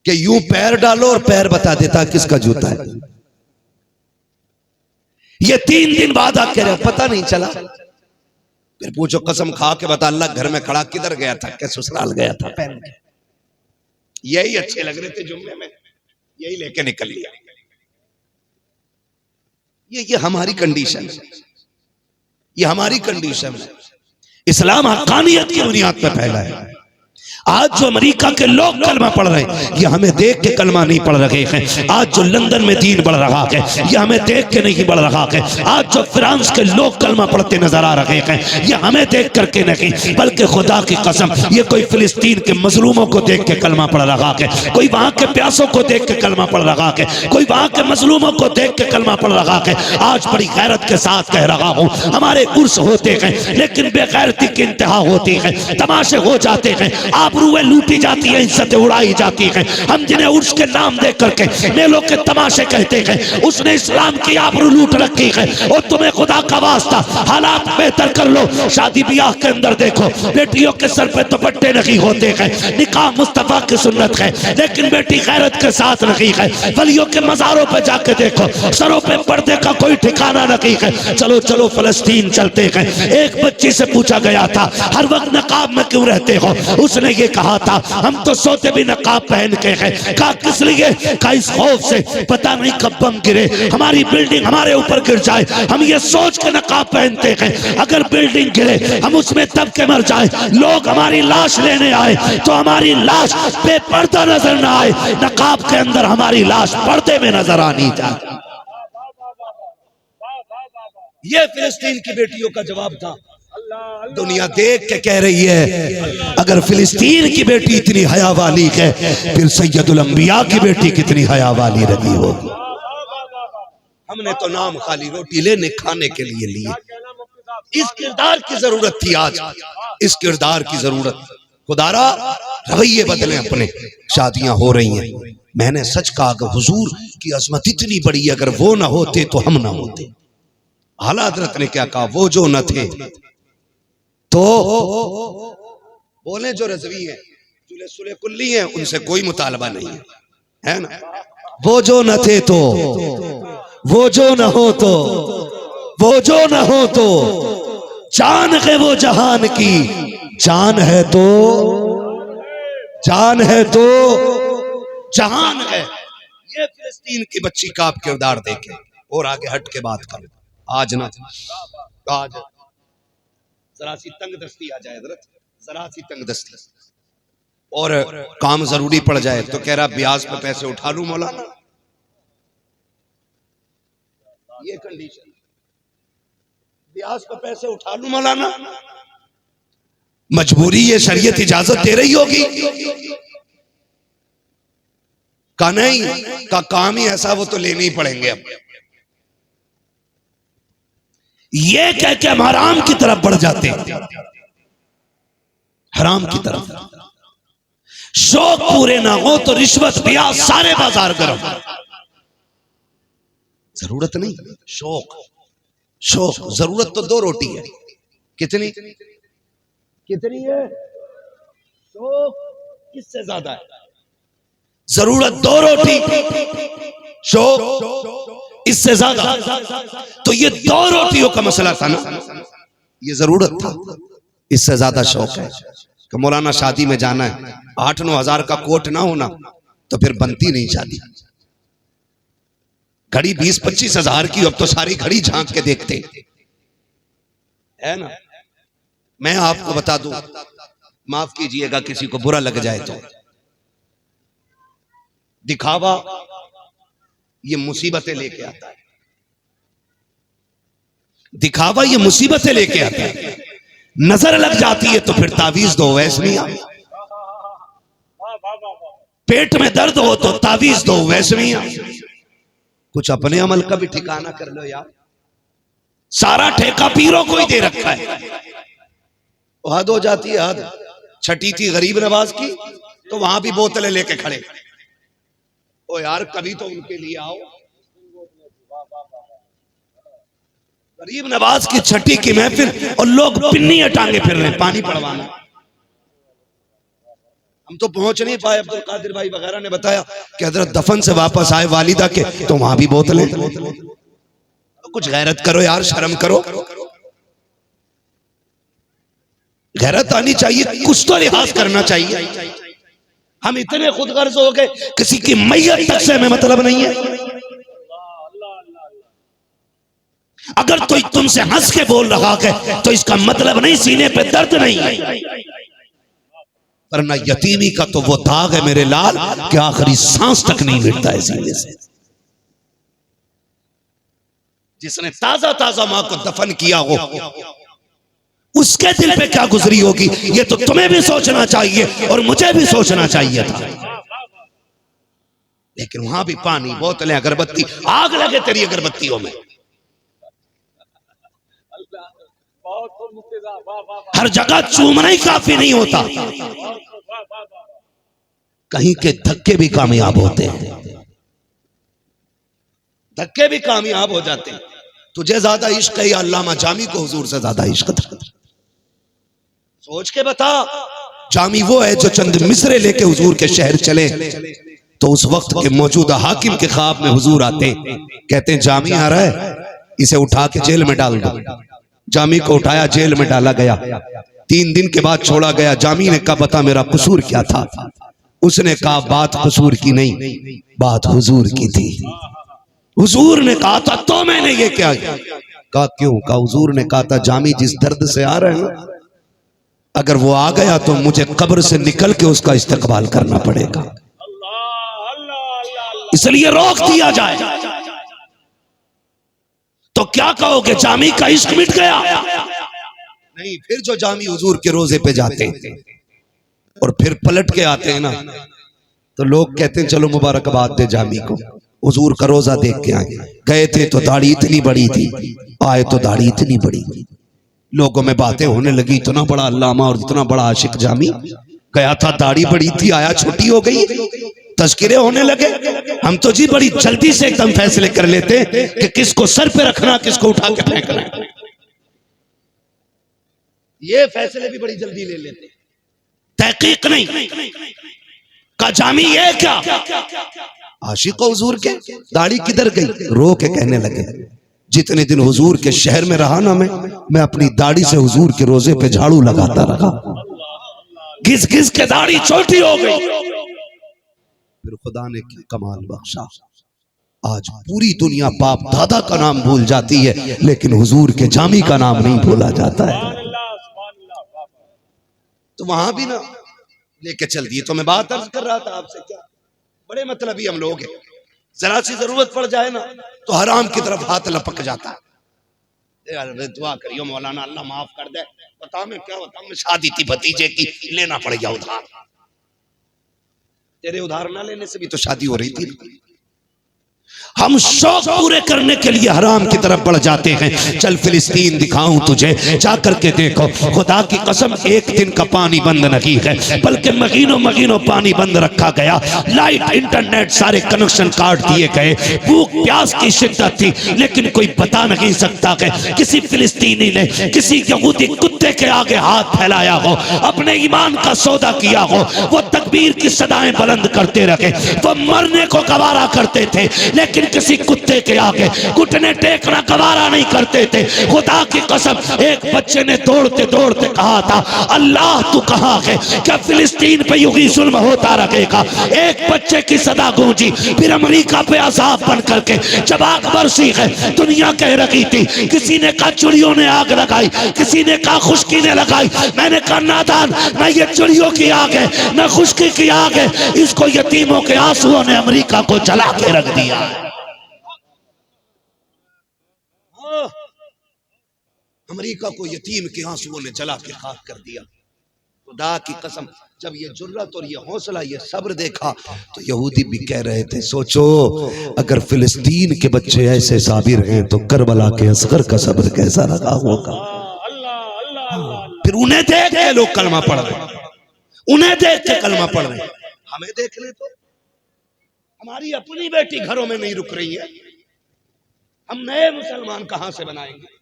کہ یوں پیر ڈالو اور پیر بتا دیتا کس کا جوتا ہے. یہ 3 دن بعد آ کے رہا پتہ نہیں چلا. پھر پوچھو قسم کھا کے بتا اللہ گھر میں کھڑا کدھر گیا تھا, کہ سسرال گیا تھا پہن کے, یہی اچھے لگ رہے تھے جمعے میں, یہی لے کے نکل لیا. یہ ہماری کنڈیشن ہے, یہ ہماری کنڈیشن ہے. اسلام حقانیت کی بنیاد پہ پھیلا ہے. آج جو امریکہ کے لوگ کلمہ پڑھ رہے ہیں یہ ہمیں دیکھ کے کلمہ نہیں پڑھ رہے ہیں. آج جو لندن میں دین بڑھ رہا ہے یہ ہمیں دیکھ کے نہیں بڑھ رہا ہے. آج جو فرانس کے لوگ کلمہ پڑھتے نظر آ رہے ہیں یہ ہمیں دیکھ کر کے نہیں, بلکہ خدا کی قسم یہ کوئی فلسطین کے مظلوموں کو دیکھ کے کلمہ پڑھ رہا ہے, کوئی وہاں کے پیاسوں کو دیکھ کے کلمہ پڑھ رہا ہے, کوئی وہاں کے مظلوموں کو دیکھ کے کلمہ پڑھ رہا ہے. آج بڑی غیرت کے ساتھ کہہ رہا ہوں ہمارے عرس ہوتے ہیں لیکن بے غیرتی کی انتہا ہوتی ہے, تماشے ہو جاتے ہیں, آبروئیں لوٹی جاتی ہیں, عزتیں اڑائی جاتی ہیں. ہم جنہیں عرس کے نام دے کر کے میلوں کے تماشے کہتے ہیں اس نے اسلام کی آبرو لوٹ رکھی ہے. اور تمہیں خدا کا واسطہ حالات بہتر کر لو, شادی بیاہ کے اندر دیکھو بیٹیوں کے سر پہ دوپٹے نہیں ہوتے ہیں, نکاح مصطفیٰ کی سنت ہے لیکن بیٹی غیرت کے ساتھ نہیں ہے. ولیوں کے مزاروں پہ جا کے دیکھو سروں پہ پردے کا کوئی ٹھکانہ نہیں ہے. چلو چلو فلسطین چلتے ہیں. ایک بچی سے پوچھا گیا تھا ہر وقت نقاب میں کیوں رہتے ہو, اس نے یہ کہا تھا ہم تو سوتے بھی نقاب پہن کے ہیں. کہا کس لیے, کہا اس خوف سے پتہ نہیں کب بم گرے ہماری بلڈنگ ہمارے اوپر گر جائے, ہم یہ سوچ کے نقاب پہنتے ہیں اگر بلڈنگ گرے ہم اس میں دب کے مر جائیں, لوگ ہماری لاش لینے آئے تو ہماری لاش بے پردہ نظر نہ آئے, نقاب کے اندر ہماری لاش پردے میں نظر آنی چاہیے. یہ فلسطین کی بیٹیوں کا جواب تھا. دنیا دیکھ کے کہہ رہی ہے اگر فلسطین کی بیٹی اتنی حیا والی ہے پھر سید الانبیاء کی بیٹی کتنی حیا والی رہی ہوگی. ہم نے تو نام خالی روٹی لینے کھانے کے لیے لیے. اس کردار کی ضرورت تھی, آج اس کردار کی ضرورت. خدارا رویے بدلیں اپنے. شادیاں ہو رہی ہیں, میں نے سچ کہا کہ حضور کی عظمت اتنی بڑی ہے, اگر وہ نہ ہوتے تو ہم نہ ہوتے. اعلیٰ حضرت نے کیا کہا, وہ جو نہ تھے تو بولیں جو رضوی ہیں سلے کلی ہیں ان سے کوئی مطالبہ نہیں ہے نا. وہ جو نہ تھے تو وہ جو نہ ہو تو وہ جو نہ ہو تو جان ہے وہ جہان کی, جان ہے تو جان ہے تو جہان ہے. یہ فلسطین کی بچی کا آپ کردار دیکھیں اور آگے ہٹ کے بات کریں. آج نہ آج ذرا سی تنگ دستی آ جائے حضرت, ذرا سی تنگ دستی اور کام ضروری پڑ جائے تو کہہ رہا بیاض پہ پیسے اٹھا لوں مولانا. یہ کنڈیشن, بیاض پہ پیسے اٹھا لوں مولانا, مجبوری یہ شریعت اجازت دے رہی ہوگی. کہا نہیں, کا کام ہی ایسا وہ تو لینے ہی پڑیں گے. اب یہ کہہ کے ہم حرام کی طرف بڑھ جاتے ہیں, حرام کی طرف. شوق پورے نہ ہو تو رشوت بیاہ سارے بازار گرم. ضرورت نہیں, شوق شوق. ضرورت تو 2 روٹی ہے. کتنی کتنی ہے, شوق کس سے زیادہ ہے. ضرورت 2 روٹی, شوق اس سے زیادہ. تو یہ 2 روٹیوں کا مسئلہ تھا نا, یہ ضرورت تھا, اس سے زیادہ شوق ہے. کہ مولانا شادی میں جانا ہے, 8-9 ہزار کا کوٹ نہ ہونا تو پھر بنتی نہیں شادی. گھڑی 20-25 ہزار کی, اب تو ساری گھڑی جھانک کے دیکھتے ہے نا. میں آپ کو بتا دوں, معاف کیجئے گا کسی کو برا لگ جائے تو, دکھاوا یہ مصیبتیں لے کے آتا ہے. دکھاوا یہ مصیبتیں لے کے آتا ہے. نظر لگ جاتی ہے تو پھر تعویذ دو, ویس نہیں آئی. پیٹ میں درد ہو تو تعویذ دو, ویس نہیں آئی. کچھ اپنے عمل کا بھی ٹھکانہ کر لو یار. سارا ٹھیکہ پیروں کو ہی دے رکھا ہے. حد ہو جاتی ہے حد. چھٹی تھی غریب نواز کی تو وہاں بھی بوتلیں لے کے کھڑے. او یار کبھی تو ان کے لیے آؤ. غریب نواز کی چھٹی کی محفل اور لوگ پنی ٹانگے پھر رہے ہیں پانی پڑوانا. ہم تو پہنچ نہیں پائے. عبد القادر بھائی وغیرہ نے بتایا کہ حضرت دفن سے واپس آئے والدہ کے تو وہاں بھی بوتلیں. کچھ غیرت کرو یار, شرم کرو. غیرت آنی چاہیے, کچھ تو لحاظ کرنا چاہیے. ہم اتنے خود غرض ہو گئے کسی کی میت تک سے ہمیں مطلب نہیں ہے. اگر کوئی تم سے ہنس کے بول رہا ہے تو اس کا مطلب نہیں سینے پہ درد نہیں ہے, ورنہ یتیمی کا تو وہ داغ ہے میرے لال کہ آخری سانس تک نہیں مٹتا ہے سینے سے. جس نے تازہ تازہ ماں کو دفن کیا ہو اس کے دل پہ کیا گزری ہوگی, یہ تو تمہیں بھی سوچنا چاہیے اور مجھے بھی سوچنا چاہیے تھا. لیکن وہاں بھی پانی, بوتلیں, اگربتی. آگ لگے تیری اگربتیوں میں. ہر جگہ چومنا ہی کافی نہیں ہوتا, کہیں کے دھکے بھی کامیاب ہوتے ہیں. دھکے بھی کامیاب ہو جاتے ہیں. تجھے زیادہ عشق ہے یا علامہ جامی کو حضور سے زیادہ عشق تھا؟ سوچ کے بتا. جامی وہ ہے جو چند مصرے لے کے حضور کے شہر چلے تو اس وقت کے موجودہ حاکم کے خواب میں حضور آتے, کہتے ہیں جامی آ رہا ہے, اسے اٹھا کے جیل میں ڈال دو. جامی کو اٹھایا, جیل میں ڈالا گیا. 3 دن کے بعد چھوڑا گیا. جامی نے کہا بتا میرا قصور کیا تھا؟ اس نے کہا بات قصور کی نہیں, بات حضور کی تھی. حضور نے کہا تھا تو میں نے یہ کیا. کہا کیوں؟ کہا حضور نے کہا تھا جامی جس درد سے آ رہا ہے نا, اگر وہ آ گیا تو مجھے قبر سے نکل کے اس کا استقبال کرنا پڑے گا, اس لیے روک دیا جائے. تو کیا کہو گے جامی کا عشق مٹ گیا؟ نہیں. پھر جو جامی حضور کے روزے پہ جاتے ہیں اور پھر پلٹ کے آتے ہیں نا تو لوگ کہتے ہیں چلو مبارکباد دے جامی کو, حضور کا روزہ دیکھ کے آئے. گئے تھے تو داڑھی اتنی بڑی تھی, آئے تو داڑھی اتنی بڑی. لوگوں میں باتیں ہونے لگی اتنا بڑا علامہ اور اتنا بڑا عاشق جامی. گیا تھا داڑھی بڑی تھی, آیا چھوٹی ہو گئی. تذکرے ہونے لگے. ہم تو جی بڑی جلدی سے ایک دم فیصلے کر لیتے کہ کس کو سر پہ رکھنا, کس کو اٹھا کے پھینکنا. یہ فیصلے بھی بڑی جلدی لے لیتے, تحقیق نہیں. کا جامی یہ کیا عاشق حضور کے, داڑھی کدھر گئی؟ رو کے کہنے لگے جتنے دن حضور کے شہر میں رہا نا میں اپنی داڑھی سے حضور کے روزے پہ جھاڑو لگاتا رہا, گھس گھس کے داڑھی چھوٹی ہو گئی. پھر خدا نے کمال بخشا, آج پوری دنیا باپ دادا کا نام بھول جاتی ہے لیکن حضور کے جامی کا نام نہیں بھولا جاتا ہے. تو وہاں بھی نا لے کے چل دیے. تو میں بات عرض کر رہا تھا آپ سے, کیا بڑے مطلبی ہم لوگ ہیں, ذرا سی ضرورت پڑ جائے نا تو حرام کی طرف ہاتھ لپک جاتا ہے. دعا کریو مولانا اللہ معاف کر دے. بتا میں کیا بتاؤں, میں شادی تھی بھتیجے کی, لینا پڑ گیا ادھار. تیرے ادھار نہ لینے سے بھی تو شادی ہو رہی تھی. ہم شوق پورے کرنے کے لیے حرام کی طرف بڑھ جاتے ہیں. چل فلسطین دکھاؤں تجھے, جا کر کے دیکھو. خدا کی قسم ایک دن کا پانی بند نہیں ہے بلکہ مہینوں پانی بند رکھا گیا. لائٹ انٹرنیٹ سارے کنیکشن کاٹ دیے گئے. بھوک پیاس کی شدت تھی لیکن کوئی بتا نہیں سکتا کہ کسی فلسطینی نے کسی یہودی کتے کے آگے ہاتھ پھیلایا ہو, اپنے ایمان کا سودا کیا ہو. وہ تکبیر کی صدائیں بلند کرتے رہے, وہ مرنے کو گوارا کرتے تھے لیکن کسی کتے کے آگے گھٹنے ٹیکنا گوارا نہیں کرتے تھے. خدا کی قسم ایک بچے نے دوڑتے دوڑتے کہا تھا اللہ تو کہاں ہے, کیا فلسطین پہ یوں ہی ظلم ہوتا رہے گا؟ ایک بچے کی صدا گونجی. پھر امریکہ پہ عذاب بن کر کے جب آگ برسی ہے, دنیا کہہ رہی تھی. کسی نے کہا چڑیوں نے آگ لگائی, کسی نے کہا خشکی نے لگائی. میں نے کہا نادان, نہ یہ چڑیوں کی آگ ہے نہ خشکی کی آگ ہے, اس کو یتیموں کے آنسوؤں نے امریکہ کو جلا کے رکھ دیا. امریکہ کو یتیم کے آنسوؤں نے جلا کے خاک کر دیا. خدا کی قسم جب یہ جرأت اور یہ حوصلہ یہ صبر دیکھا تو یہودی بھی کہہ رہے تھے سوچو اگر فلسطین کے بچے ایسے صابر ہیں تو کربلا کے اصغر کا صبر کیسا رہا ہوگا. پھر انہیں انہیں دیکھ کے لوگ کلمہ پڑھ رہے ہیں، انہیں دیکھ کے کلمہ پڑھ رہے ہیں، ہمیں دیکھ لیں تو ہماری اپنی بیٹی گھروں میں نہیں رک رہی ہے، ہم نئے مسلمان کہاں سے بنائیں گے؟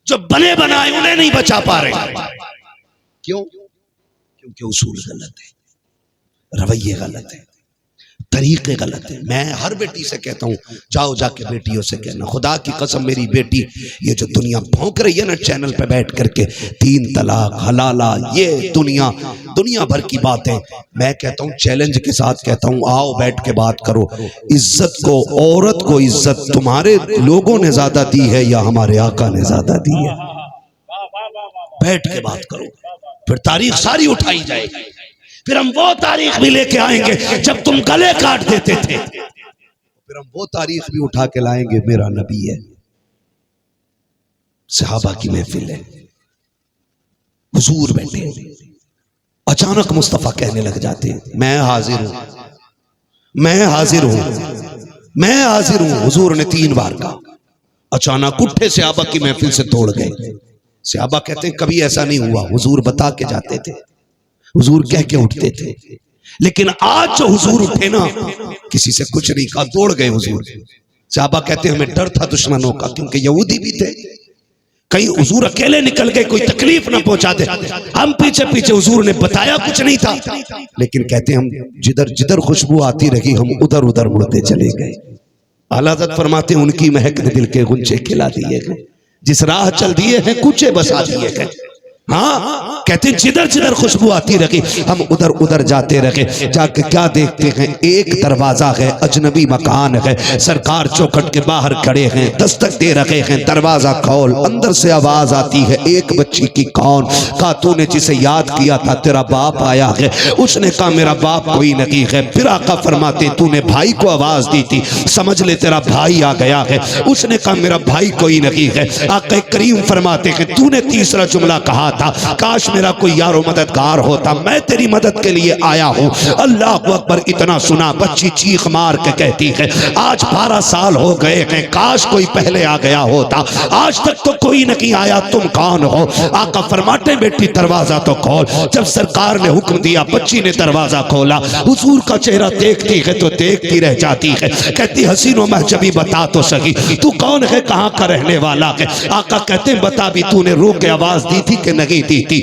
جو بنے بنائے انہیں نہیں بچا پا رہے. کیوں؟ کیونکہ اصول غلط ہے، رویے غلط ہے، طریقے غلط ہیں. میں ہر بیٹی سے کہتا ہوں، جاؤ جا کے بیٹیوں سے کہنا، خدا کی قسم میری بیٹی یہ جو دنیا بھونک رہی ہے نا چینل پہ بیٹھ کر کے، 3 طلاق، حلالہ، یہ دنیا بھر کی باتیں، میں کہتا ہوں چیلنج کے ساتھ کہتا ہوں، آؤ بیٹھ کے بات کرو. عزت کو، عورت کو عزت تمہارے لوگوں نے زیادہ دی ہے یا ہمارے آقا نے زیادہ دی ہے؟ بیٹھ کے بات کرو، پھر تاریخ ساری اٹھائی جائے گی. پھر ہم وہ تاریخ بھی لے کے آئیں گے جب تم گلے کاٹ دیتے تھے، پھر ہم وہ تاریخ بھی اٹھا کے لائیں گے. میرا نبی ہے، صحابہ کی محفل ہے، حضور بیٹھے، اچانک مصطفیٰ کہنے لگ جاتے ہیں میں حاضر ہوں، میں حاضر ہوں، میں حاضر ہوں. حضور نے 3 بار کہا. اچانک اٹھے صحابہ کی محفل سے توڑ گئے. صحابہ کہتے ہیں کبھی ایسا نہیں ہوا، حضور بتا کے جاتے تھے، حضور کہہ کے اٹھتے تھے. لیکن آج جو حضور اٹھے نا، کسی سے کچھ نہیں کہا، دوڑ گئے حضور. صحابہ کہتے ہیں ہمیں ڈر تھا دشمنوں کا، کیونکہ یہودی بھی تھے، کہیں حضور اکیلے نکل گئے کوئی تکلیف نہ پہنچا دے. ہم پیچھے پیچھے، حضور نے بتایا کچھ نہیں تھا، لیکن کہتے ہیں ہم جدھر جدھر خوشبو آتی رہی ہم ادھر ادھر مڑتے چلے گئے. اعلیٰ حضرت فرماتے ہیں ان کی مہک نے دل کے غنچے کھلا دیے گئے، جس راہ چل دیے ہیں کوچے بسا دیے گئے. ہاں کہتے ہیں جدھر جدھر خوشبو آتی رہی ہم ادھر ادھر جاتے رہے. جا کے کیا دیکھتے ہیں؟ ایک دروازہ ہے، اجنبی مکان ہے، سرکار چوکھٹ کے باہر کھڑے ہیں، دستک دے رہے ہیں، دروازہ کھول. اندر سے آواز آتی ہے ایک بچی کی. کون؟ کہا تو نے جسے یاد کیا تھا تیرا باپ آیا ہے. اس نے کہا میرا باپ کوئی نہیں ہے. پھر آقا فرماتے تو نے بھائی کو آواز دی تھی، سمجھ لے تیرا بھائی آ گیا ہے. اس نے کہا میرا بھائی کوئی نہیں ہے. آقا کریم فرماتے کہ تو نے تیسرا جملہ کہا تھا کاش میرا کوئی یار و مددگار ہوتا، میں تیری مدد کے لیے آیا ہوں. اللہ اکبر. اتنا سنا بچی چیخ مار کے کہتی ہے آج 12 سال ہو گئے ہیں، کاش کوئی پہلے آ گیا ہوتا، آج تک تو کوئی نہیں آیا، تم کون ہو؟ آقا فرماتے بیٹی دروازہ تو کھول. جب سرکار نے حکم دیا بچی نے دروازہ کھولا. حضور کا چہرہ دیکھتی ہے تو دیکھتی رہ جاتی ہے. کہتی حسین و محجبی بتا تو سکی تو کون ہے، کہاں کا رہنے والا ہے؟ آقا کہتے بتا بھی تو نے رو کے آواز دی تھی کہ نہیں دی تھی؟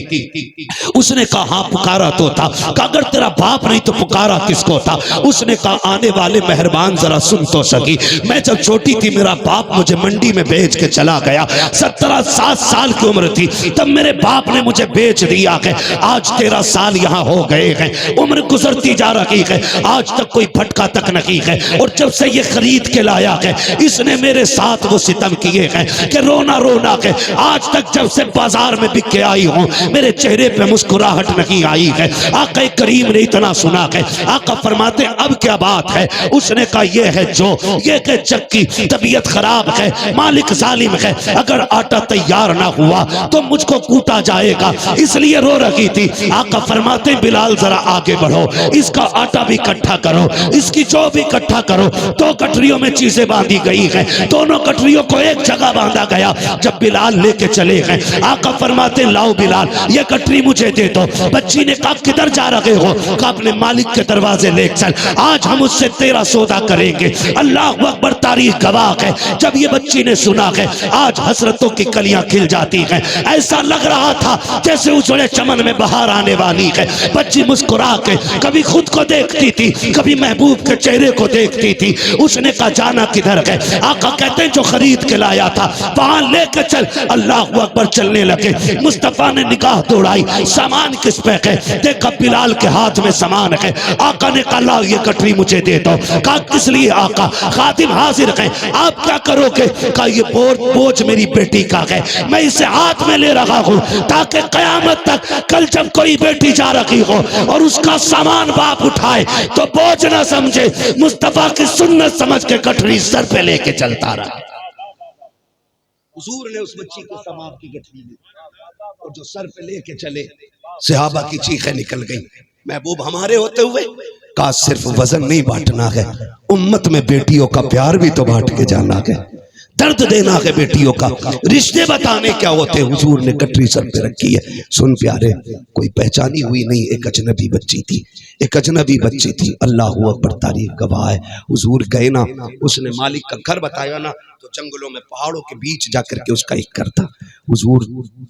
اس نے کہا ہاں پکارا تو تھا. کہا اگر تیرا باپ نہیں تو پکارا کس کو تھا؟ اس نے کہا آنے والے مہربان ذرا سن تو سکی، میں جب چھوٹی تھی میرا باپ مجھے منڈی میں بیچ کے چلا گیا، 17 سال کی عمر تھی تب میرے باپ نے مجھے بیچ دیا ہے. آج 13 سال یہاں ہو گئے ہیں، عمر گزرتی جا رہی ہے، آج تک کوئی پھٹکا تک نہیں ہے. اور جب سے یہ خرید کے لایا ہے اس نے میرے ساتھ وہ ستم کیے ہیں کہ رونا رونا ہے. آج تک جب سے بازار میں بک کے آئی ہوں میرے چہرے پہ مسکراہٹ نہیں آئی ہے. آقا کریم نے اتنا سنا ہے. آقا فرماتے اب کیا بات ہے؟ اس نے کہا یہ ہے جو یہ کہ چکی طبیعت خراب ہے، مالک ظالم ہے، اگر آٹا تیار نہ ہوا تو مجھ کو کوٹا جائے گا، اس لیے رو رہی تھی. آقا فرماتے بلال ذرا آگے بڑھو، اس کا آٹا بھی اکٹھا کرو، اس کی جو بھی اکٹھا کرو. 2 کٹریوں میں چیزیں باندھی گئی ہیں، دونوں کٹریوں کو ایک جگہ باندھا گیا. جب بلال لے کے چلے گئے آقا فرماتے لاؤ بلال یہ کٹری مجھے دے دو. بچی نے کہا کدھر جا رہے ہو؟ کہا اپنے مالک کے دروازے لے چل، آج ہم اس سے تیرا سودا کریں گے. اللہ اکبر. تاریخ گواہ ہے جب یہ بچی نے سنا ہے آج حسرتوں کی کلیاں کھل جاتی ہیں. ایسا لگ رہا تھا جیسے اجڑے چمن میں بہار آنے والی ہے. بچی مسکرا کے کبھی خود کو دیکھتی تھی کبھی محبوب کے چہرے کو دیکھتی تھی. اس نے کہا جانا کدھر ہے؟ آقا کہتے ہیں جو خرید کے لایا تھا وہاں لے کے چل. اللہ اکبر. چلنے لگے. مصطفیٰ نے نگاہ دوڑائی سامان کس پہ ہے؟ دیکھا بلال کے ہاتھ میں سامان ہے. آقا نے کہا لا یہ کٹری مجھے دے دو. کہا کس لیے آقا؟ خادم حاضر ہے، آپ کیا کرو گے؟ کہا یہ بوجھ میری بیٹی کا ہے، میں اسے ہاتھ میں لے رہا ہوں تاکہ قیامت تک کل جب کوئی بیٹی جا رہی ہو اور اس کا سامان باپ اٹھائے تو بوجھ نہ سمجھے، مصطفیٰ کی سنت سمجھ کے کٹری سر پہ لے کے چلتا رہا. حضور نے اس بچی کو سامان کی گٹھری دی اور جو سر پہ لے کے چلے صحابہ کی چیخیں نکل گئی. محبوب ہمارے ہوتے ہوئے کہا صرف وزن نہیں بانٹنا ہے، امت میں بیٹیوں کا پیار بھی تو بانٹ کے جانا ہے. درد دینا ہے بیٹیوں کا، رشتے بتانے کیا ہوتے ہیں۔ حضور نے کٹری سر پہ رکھی ہے، سن پیارے، کوئی پہچانی ہوئی نہیں، ایک اجنبی بچی تھی، ایک اجنبی بچی تھی۔ اللہ اکبر، تاریخ گواہ ہے۔ حضور گئے نا، اس نے مالک کا گھر بتایا نا، تو جنگلوں میں پہاڑوں کے بیچ جا کر کے اس کا ایک گھر تھا۔ حضور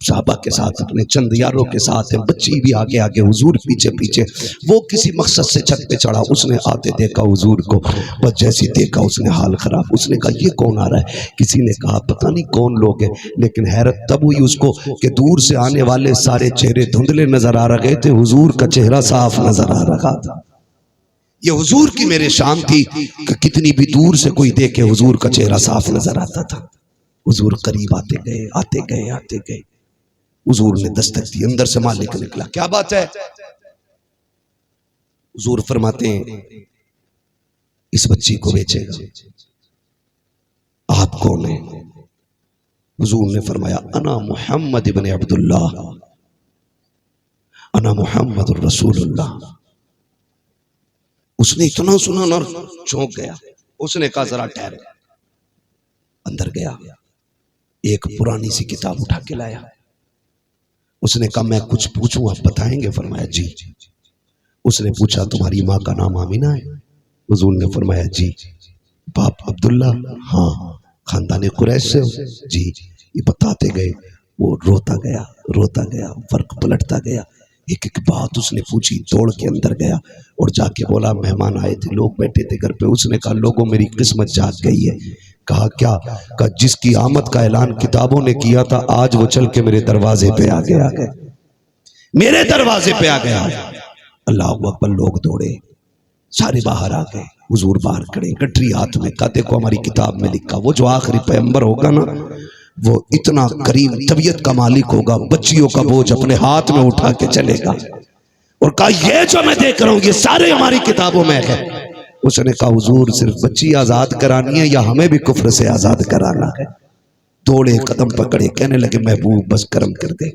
صحابہ کے ساتھ، اپنے چند یاروں کے ساتھ ہیں، بچی بھی آگے آگے، حضور پیچھے پیچھے۔ وہ کسی مقصد سے چھت پہ چڑھا، اس نے آتے دیکھا حضور کو، بس جیسی دیکھا اس نے حال خراب۔ اس نے کہا یہ کون آ رہا ہے؟ کسی نے کہا پتہ نہیں کون لوگ ہیں، لیکن حیرت تب ہوئی اس کو کہ دور سے آنے والے سارے چہرے دھندلے نظر آ رہے تھے، حضور کا چہرہ صاف نظر آ رہا تھا۔ یہ حضور کی میرے شان تھی کہ کتنی بھی دور سے کوئی دیکھے حضور کا چہرہ صاف نظر آتا تھا۔ حضور قریب آتے گئے، آتے گئے، آتے گئے۔ حضور نے دستک دی، اندر سے مالک نکلا، کیا بات ہے؟ حضور فرماتے ہیں اس بچی کو بیچے گا، آپ کون ہیں؟ حضور نے فرمایا انا محمد ابن عبداللہ، انا محمد الرسول اللہ۔ اس نے اتنا سنا نہ چونک گیا، اس نے کہا ذرا ٹھہر۔ اندر گیا، ایک پرانی سی کتاب اٹھا کے لایا۔ اس نے کہا میں کچھ پوچھوں آپ بتائیں گے؟ فرمایا جی۔ اس نے پوچھا تمہاری ماں کا نام آمینہ ہے؟ حضور نے فرمایا جی۔ باپ عبداللہ؟ ہاں۔ خاندان قریش سے ہو؟ جی۔ یہ بتاتے گئے، وہ روتا گیا، روتا گیا، فرق پلٹتا گیا۔ ایک ایک بات اس نے پوچھی، دوڑ کے اندر گیا اور جا کے بولا مہمان آئے تھے، لوگ بیٹھے تھے گھر پہ۔ اس نے کہا لوگوں میری قسمت جاگ گئی ہے۔ کہا کیا؟ کہا جس کی آمد کا اعلان کتابوں نے کیا تھا آج وہ چل کے میرے دروازے پہ آ گیا، میرے دروازے پہ آ گیا۔ اللہ اکبر، لوگ دوڑے، سارے باہر آ گئے۔ حضور باہر کھڑے، گٹری ہاتھ میں، کہا دیکھو ہماری کتاب میں لکھا وہ جو آخری پیغمبر ہوگا نا، وہ اتنا کریم طبیعت کا مالک ہوگا، بچیوں کا بوجھ اپنے ہاتھ میں اٹھا کے چلے گا۔ اور کہا یہ جو میں دیکھ رہا ہوں یہ سارے ہماری کتابوں میں ہے۔ اس نے کہا حضور صرف بچی آزاد کرانی ہے یا ہمیں بھی کفر سے آزاد کرانا ہے؟ دوڑے، قدم پکڑے، کہنے لگے محبوب بس کرم کر دے،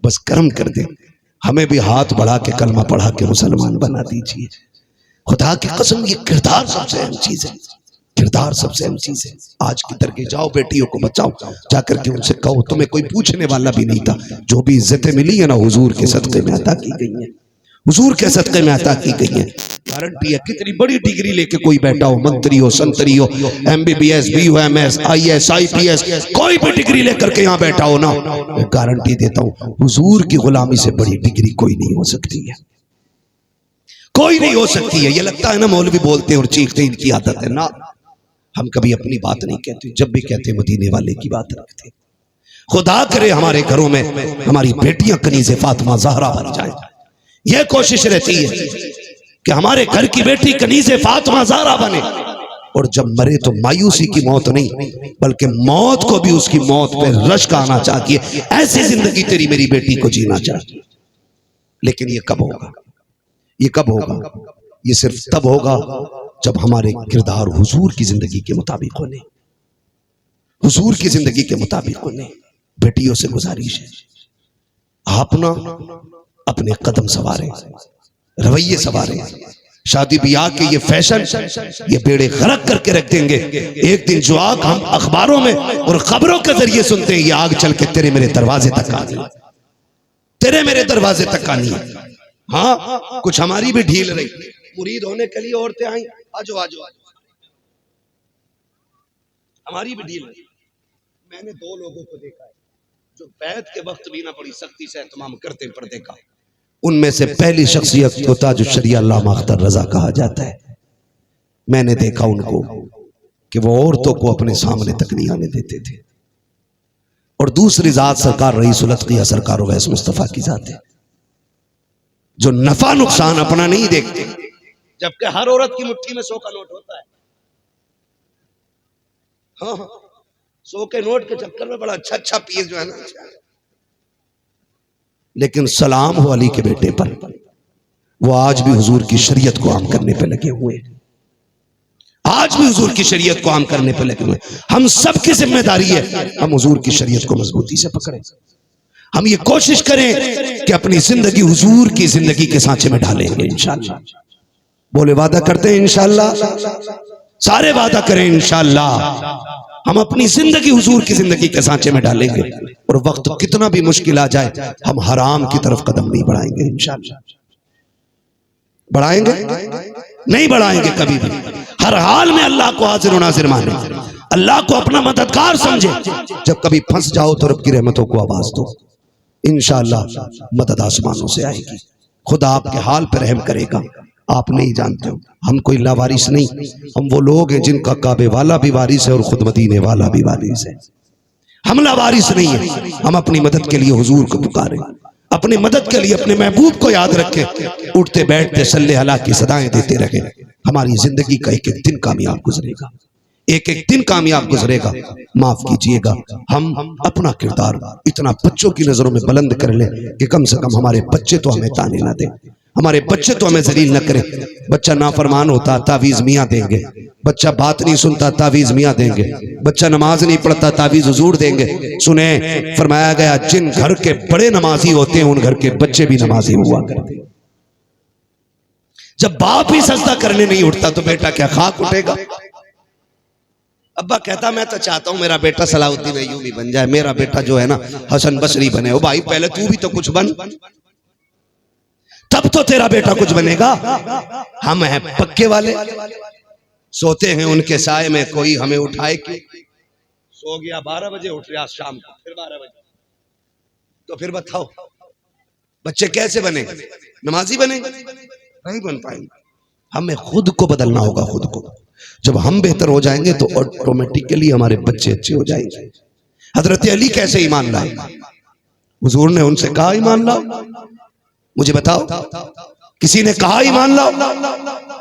بس کرم کر دے، ہمیں بھی ہاتھ بڑھا کے کلمہ پڑھا کے مسلمان بنا دیجیے۔ خدا کی قسم یہ کردار سب سے اہم چیز ہے، کردار سب سے اہم چیز ہے۔ آج کی ترغیب، جاؤ بیٹیوں کو بچاؤ، جا کر کے ان سے کہو تمہیں کوئی پوچھنے والا بھی نہیں تھا، جو بھی عزتیں ملی ہیں نا حضور کے صدقے میں عطا کی گئی ہیں، حضور کے صدقے میں عطا کی گئی ہیں۔ گارنٹی ہے کتنی بڑی ڈگری لے کے کوئی بیٹھا ہو، منتری ہو، سنتری ہو، M B B S, B O M S, I S, I P S, کوئی بھی ڈگری لے کر کے یہاں بیٹھا ہو نا، میں گارنٹی دیتا ہوں حضور کی غلامی سے بڑی ڈگری کوئی نہیں ہو سکتی ہے، کوئی نہیں ہو سکتی ہے۔ یہ لگتا ہے نا مولوی بولتے ہیں اور چیختے ہیں، ان کی عادت ہے نا، ہم کبھی اپنی بات نہیں کہتے، جب بھی کہتے مدینے والے کی بات رکھتے۔ خدا کرے ہمارے گھروں میں ہماری بیٹیاں کنیز فاطمہ زہرا بن جائیں، یہ کوشش رہتی ہے کہ ہمارے گھر کی بیٹی کنیز فاطمہ زہرا بنے، اور جب مرے تو مایوسی کی موت نہیں بلکہ موت کو بھی اس کی موت پہ رشک آنا چاہیے، ایسی زندگی تیری میری بیٹی کو جینا چاہیے۔ لیکن یہ کب ہوگا؟ یہ کب ہوگا؟ یہ صرف تب ہوگا جب ہمارے کردار حضور کی زندگی کے مطابق ہونے، حضور کی زندگی کے مطابق ہونے۔ بیٹیوں سے گزارش ہے آپ نا اپنے قدم سنواریں، رویے سنواریں۔ شادی بیاہ کے یہ فیشن یہ بیڑے غرق کر کے رکھ دیں گے۔ ایک دن جو آگ ہم اخباروں میں اور خبروں کے ذریعے سنتے ہیں، یہ آگ چل کے تیرے میرے دروازے تک آنی، تیرے میرے دروازے تک آنی۔ ہاں کچھ ہماری بھی ڈھیل رہی، مرید ہونے کے لیے عورتیں آئیں، آجو آجو آجو، ہماری بھی ڈھیل رہی۔ میں نے دو لوگوں کو دیکھا ہے جو بیعت کے وقت بھی نہ بڑی سختی سے اہتمام کرتے پردے کا۔ ان میں سے پہلی شخصیت کو تاج الشریعہ علامہ اختر رضا کہا جاتا ہے۔ میں نے دیکھا ان کو کہ وہ عورتوں کو اپنے سامنے تک نہیں آنے دیتے تھے، اور دوسری ذات سرکار رئیس الاتقیاء سرکار اویس مصطفیٰ کی ذات ہے، جو نفع نقصان اپنا نہیں دیکھتے، جبکہ ہر عورت کی مٹھی میں 100 کا نوٹ ہوتا ہے۔ ہاں 100 کے نوٹ کے چکر میں بڑا اچھا پیس جو ہے نا، لیکن سلام ہو علی کے بیٹے پر، وہ آج بھی حضور کی شریعت کو عام کرنے پہ لگے ہوئے، آج بھی حضور کی شریعت کو عام کرنے پہ لگے ہوئے۔ ہم سب کی ذمہ داری ہے ہم حضور کی شریعت کو مضبوطی سے پکڑیں، ہم یہ کوشش کریں کہ اپنی زندگی حضور کی زندگی کے سانچے میں ڈالیں گے انشاءاللہ۔ بولے وعدہ کرتے ہیں انشاءاللہ، سارے وعدہ کریں انشاءاللہ۔ ہم اپنی زندگی حضور کی زندگی کے سانچے میں ڈالیں گے، اور وقت کتنا بھی مشکل آ جائے ہم حرام کی طرف قدم نہیں بڑھائیں گے انشاءاللہ۔ بڑھائیں گے؟ نہیں بڑھائیں گے کبھی بھی۔ ہر حال میں اللہ کو حاضر و ناظر مانیں، اللہ کو اپنا مددگار سمجھے۔ جب کبھی پھنس جاؤ تو رب کی رحمتوں کو آواز دو، انشاءاللہ مدد آسمانوں سے آئے گی، خدا آپ کے حال پر رحم کرے گا۔ آپ نہیں جانتے ہو، ہم کوئی لاوارث نہیں، ہم وہ لوگ ہیں جن کا کعبے والا بھی وارث ہے اور خود مدینے والا بھی وارث ہے۔ ہم لاوارث نہیں ہیں، ہم اپنی مدد کے لیے حضور کو پکاریں، اپنی مدد کے لیے اپنے محبوب کو یاد رکھیں، اٹھتے بیٹھتے صلی اللہ کی صدائیں دیتے رہیں۔ ہماری زندگی کا ایک ایک دن کامیاب گزرے گا، ایک ایک دن کامیاب گزرے گا۔ معاف کیجئے گا، ہم اپنا کردار اتنا بچوں کی نظروں میں بلند کر لیں کہ کم سے کم ہمارے بچے تو ہمیں تانے نہ دیں، ہمارے بچے تو ہمیں ذلیل نہ کریں۔ بچہ نافرمان ہوتا تعویذ میاں دیں گے، بچہ بات نہیں سنتا تعویذ میاں دیں گے، بچہ نماز نہیں پڑھتا تعویذ حضور دیں گے۔ سنیں، فرمایا گیا جن گھر کے بڑے نمازی ہوتے ہیں ان گھر کے بچے بھی نمازی ہوا کرتے ہیں۔ جب باپ ہی سجدہ کرنے نہیں اٹھتا تو بیٹا کیا خاک اٹھے گا؟ ابا کہتا میں تو چاہتا ہوں میرا بیٹا صلاح الدین ایوبی بن جائے، میرا بیٹا جو ہے نا حسن بصری بنے۔ او بھائی پہلے تو بھی تو کچھ بن، تب تو تیرا بیٹا کچھ بنے گا۔ ہم ہیں پکے والے، سوتے ہیں ان کے سائے میں، کوئی ہمیں اٹھائے کیوں؟ سو گیا 12 بجے، اٹھ رہا شام کو پھر 12 بجے، تو پھر بتاؤ بچے کیسے بنے گا؟ نمازی بنے گا؟ نہیں بن پائیں گے۔ ہمیں خود کو بدلنا ہوگا، خود کو۔ جب ہم بہتر ہو جائیں گے تو آٹومیٹکلی ہمارے بچے اچھے ہو جائیں گے۔ حضرت علی کیسے ایمان لائے؟ حضور نے ان سے کہا ایمان لاؤ؟ مجھے بتاؤ، کسی نے کہا ایمان لاؤ؟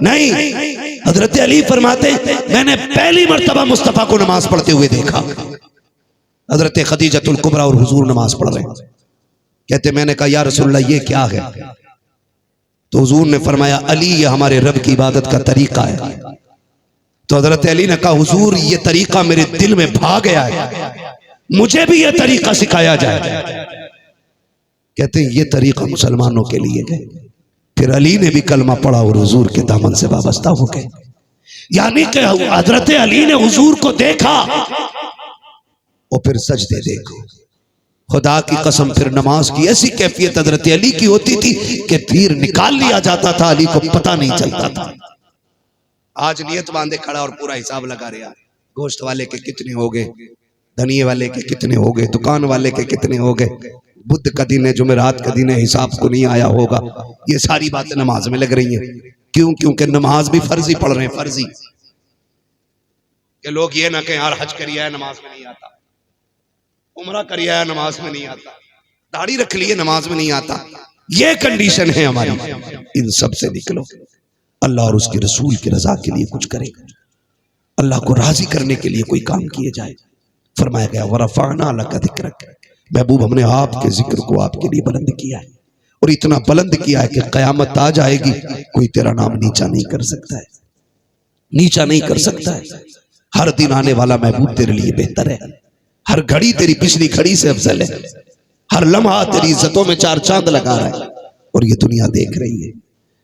نہیں، حضرت علی فرماتے میں نے پہلی مرتبہ مصطفیٰ کو نماز پڑھتے ہوئے دیکھا۔ حضرت خدیجۃ الکبریٰ اور حضور نماز پڑھ رہے ہیں، کہتے میں نے کہا یا رسول اللہ یہ کیا ہے؟ تو حضور نے فرمایا علی یہ ہمارے رب کی عبادت کا طریقہ ہے۔ تو حضرت علی نے کہا حضور یہ طریقہ میرے دل میں بھا گیا ہے، مجھے بھی یہ طریقہ سکھایا جائے۔ کہتے ہیں یہ طریقہ مسلمانوں کے لیے ہے۔ پھر علی نے بھی کلمہ پڑھا اور حضور کے دامن سے وابستہ ہو گئے۔ یعنی کہ حضرت علی نے حضور کو دیکھا اور پھر سجدے دیکھو۔ خدا کی قسم پھر نماز کی ایسی کیفیت حضرت علی کی ہوتی تھی کہ پیر نکال لیا جاتا تھا، علی کو پتہ نہیں چلتا تھا۔ آج نیت باندھے کھڑا اور پورا حساب لگا رہا، گوشت والے کے کتنے ہو گئے، دھنیے والے کے کتنے ہو گئے، دکان والے کے کتنے ہو گئے، بدھ کا دن ہے، جمعرات کا دن ہے، حساب کو نہیں آیا ہوگا۔ یہ ساری باتیں نماز میں لگ رہی ہیں۔ کیوں؟ کیونکہ نماز بھی فرضی پڑھ رہے ہیں، فرضی۔ کہ لوگ یہ نہ کہیں یار حج کریا ہے نماز میں نہیں آتا، عمرہ کریا ہے نماز میں نہیں آتا، داڑھی رکھ لیے نماز میں نہیں آتا۔ یہ کنڈیشن ہے ہماری۔ ان سب سے نکلو، اللہ اور اس کے رسول کی رضا کے لیے کچھ کرے، اللہ کو راضی کرنے کے لیے کوئی کام کیے جائے۔ فرمایا گیا وَرَفَعْنَا لَكَ ذِكْرَكَ، محبوب ہم نے آپ کے ذکر کو آپ کے لیے بلند کیا ہے، اور اتنا بلند کیا ہے کہ قیامت آ جائے گی کوئی تیرا نام نیچا نہیں کر سکتا ہے، نیچا نہیں کر سکتا ہے۔ ہر دن آنے والا محبوب تیرے لیے بہتر ہے، ہر گھڑی تیری پچھلی گھڑی سے افضل ہے، ہر لمحہ تیری عزتوں میں 4 چاند لگا رہا ہے۔ اور یہ دنیا دیکھ رہی ہے،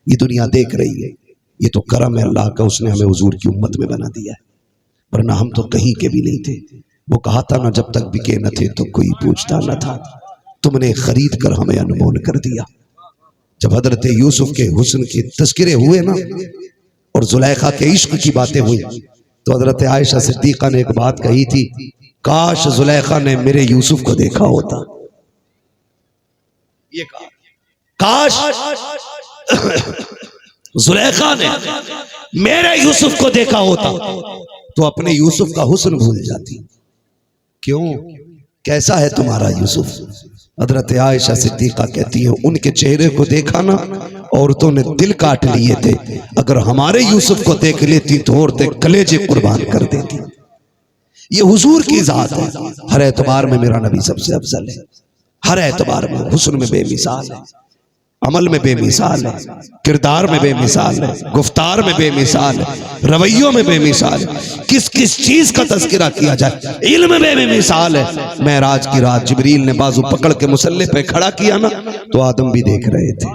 یہ دنیا دیکھ رہی ہے۔ یہ تو کرم ہے اللہ کا، اس نے ہمیں حضور کی امت میں بنا دیا ہے، ورنہ ہم تو کہیں کے بھی نہیں تھے۔ وہ کہا تھا نہ جب تک بکے نہ تھے تو کوئی پوچھتا نہ تھا، تم نے خرید کر ہمیں انمول کر دیا۔ جب حضرت یوسف کے حسن کے تذکرے ہوئے نا اور زلیخا کے عشق کی باتیں ہوئی تو حضرت عائشہ صدیقہ نے ایک بات کہی تھی، کاش زلیخا نے میرے یوسف کو دیکھا ہوتا۔ یہ کہا کاش زلیخا نے میرے یوسف کو دیکھا ہوتا تو اپنے یوسف کا حسن بھول جاتی۔ کیوں؟ کیسا ہے تمہارا یوسف؟ حضرت عائشہ صدیقہ کہتی ہیں ان کے چہرے کو دیکھا نا عورتوں نے دل کاٹ لیے تھے، اگر ہمارے یوسف کو دیکھ لیتی تو عورتیں کلیجے قربان کر دیتی۔ یہ حضور کی ذات ہے، ہر اعتبار میں میرا نبی سب سے افضل ہے، ہر اعتبار میں، حسن میں بے مثال ہے، عمل میں بے مثال ہے، کردار میں بے مثال ہے، گفتار میں بے مثال ہے، رویوں میں بے مثال ہے، کس کس چیز کا تذکرہ کیا جائے، علم میں بے مثال ہے۔ معراج کی رات جبریل نے بازو پکڑ کے مصلی پہ کھڑا کیا نا تو آدم بھی دیکھ رہے تھے،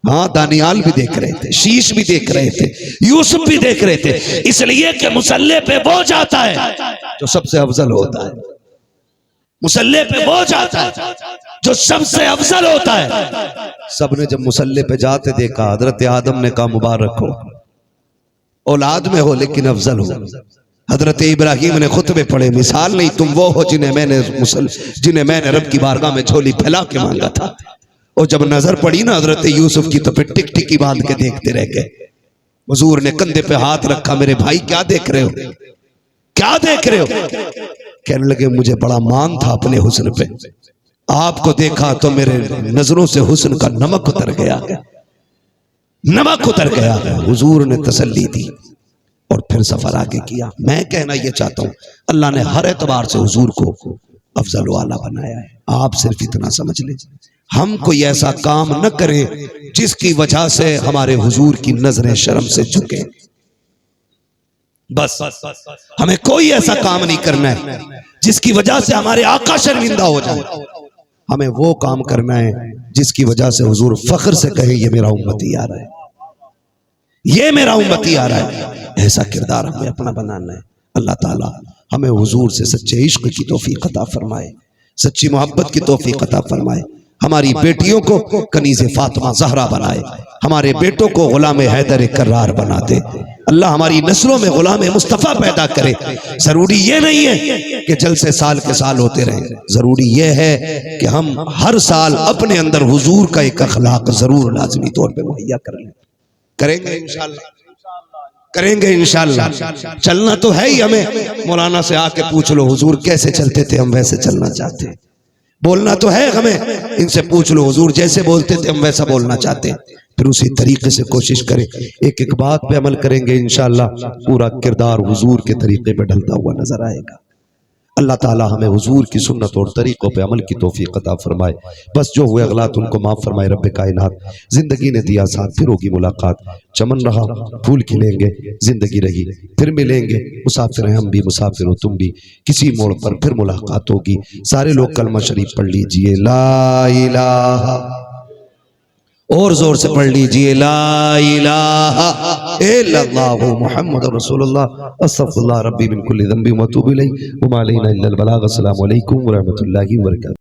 ہاں دانیال بھی دیکھ رہے تھے، شیش بھی دیکھ رہے تھے، یوسف بھی دیکھ رہے تھے، اس لیے کہ مصلی پہ وہ جاتا ہے جو سب سے افضل ہوتا ہے، مصلی پہ وہ جاتا ہے جو سب سے افضل ہوتا ہے۔ سب نے جب مصلی پہ جاتے دیکھا، حضرت آدم نے کہا مبارک ہو، اولاد میں ہو لیکن افضل ہو۔ حضرت ابراہیم نے خطبے پڑھے، مثال نہیں، تم وہ ہو جنہیں میں نے رب کی بارگاہ میں جھولی پھیلا کے مانگا تھا۔ اور جب نظر پڑی نا حضرت یوسف کی تو پھر ٹک ٹکی باندھ کے دیکھتے رہ گئے۔ حضور نے کندھے پہ ہاتھ رکھا، میرے بھائی کیا دیکھ رہے ہو، کیا دیکھ رہے ہو؟ کہنے لگے مجھے بڑا مان تھا اپنے حسن پہ، آپ کو دیکھا تو میرے نظروں سے حسن کا نمک اتر گیا، نمک اتر گیا۔ حضور نے تسلی دی اور پھر سفر آگے کیا۔ میں کہنا یہ چاہتا ہوں اللہ نے ہر اعتبار سے حضور کو افضل و اعلیٰ بنایا ہے۔ آپ صرف اتنا سمجھ لیں، ہم کوئی ایسا کام نہ کریں جس کی وجہ سے ہمارے حضور کی نظریں شرم سے جھکیں۔ بس ہمیں کوئی ایسا کام نہیں کرنا ہے جس کی وجہ سے ہمارے آقا شرمندہ ہو جائے، ہمیں وہ کام کرنا ہے جس کی وجہ سے حضور فخر سے کہیں یہ میرا امتی آ رہا ہے، یہ میرا امتی آ رہا ہے۔ ایسا کردار ہمیں اپنا بنانا ہے۔ اللہ تعالی ہمیں حضور سے سچے عشق کی توفیق عطا فرمائے، سچی محبت کی توفیق عطا فرمائے، ہماری بیٹیوں کو کنیز فاطمہ زہرا بنائے، ہمارے بیٹوں کو غلام حیدر کرار بنا دے۔ اللہ ہماری نسلوں میں غلام مصطفیٰ پیدا کرے۔ ضروری یہ نہیں ہے کہ جلسے سال کے سال ہوتے رہیں، ضروری یہ ہے کہ ہم ہر سال اپنے اندر حضور کا ایک اخلاق ضرور لازمی طور پہ مہیا کر لیں۔ کریں گے انشاءاللہ، کریں گے انشاءاللہ۔ چلنا تو ہے ہی، ہمیں مولانا سے آ کے پوچھ لو حضور کیسے چلتے تھے، ہم ویسے چلنا چاہتے ہیں۔ بولنا تو ہے ہمیں، ان سے پوچھ لو حضور جیسے بولتے تھے ہم ویسا بولنا چاہتے ہیں، پھر اسی طریقے سے کوشش کریں، ایک ایک بات پہ عمل کریں گے انشاءاللہ پورا کردار حضور کے طریقے پہ ڈھلتا ہوا نظر آئے گا۔ اللہ تعالی ہمیں حضور کی سنت اور طریقوں پہ عمل کی توفیق عطا فرمائے۔ بس جو ہوئے اغلاط ان کو معاف فرمائے رب کائنات۔ زندگی نے دیا ساتھ، پھر ہوگی ملاقات، چمن رہا پھول کھلیں گے، زندگی رہی پھر ملیں گے، مسافر ہیں ہم بھی، مسافر ہو تم بھی، کسی موڑ پر پھر ملاقات ہوگی۔ سارے لوگ کلمہ شریف پڑھ لیجئے، لا الہ، اور زور سے پڑھ لیجئے، لا الہ الا اللہ محمد رسول اللہ، استغفر اللہ ربی من کل ذنب واتوب الیہ، وما علینا الا البلاغ۔ السلام علیکم ورحمۃ اللہ وبرکاتہ۔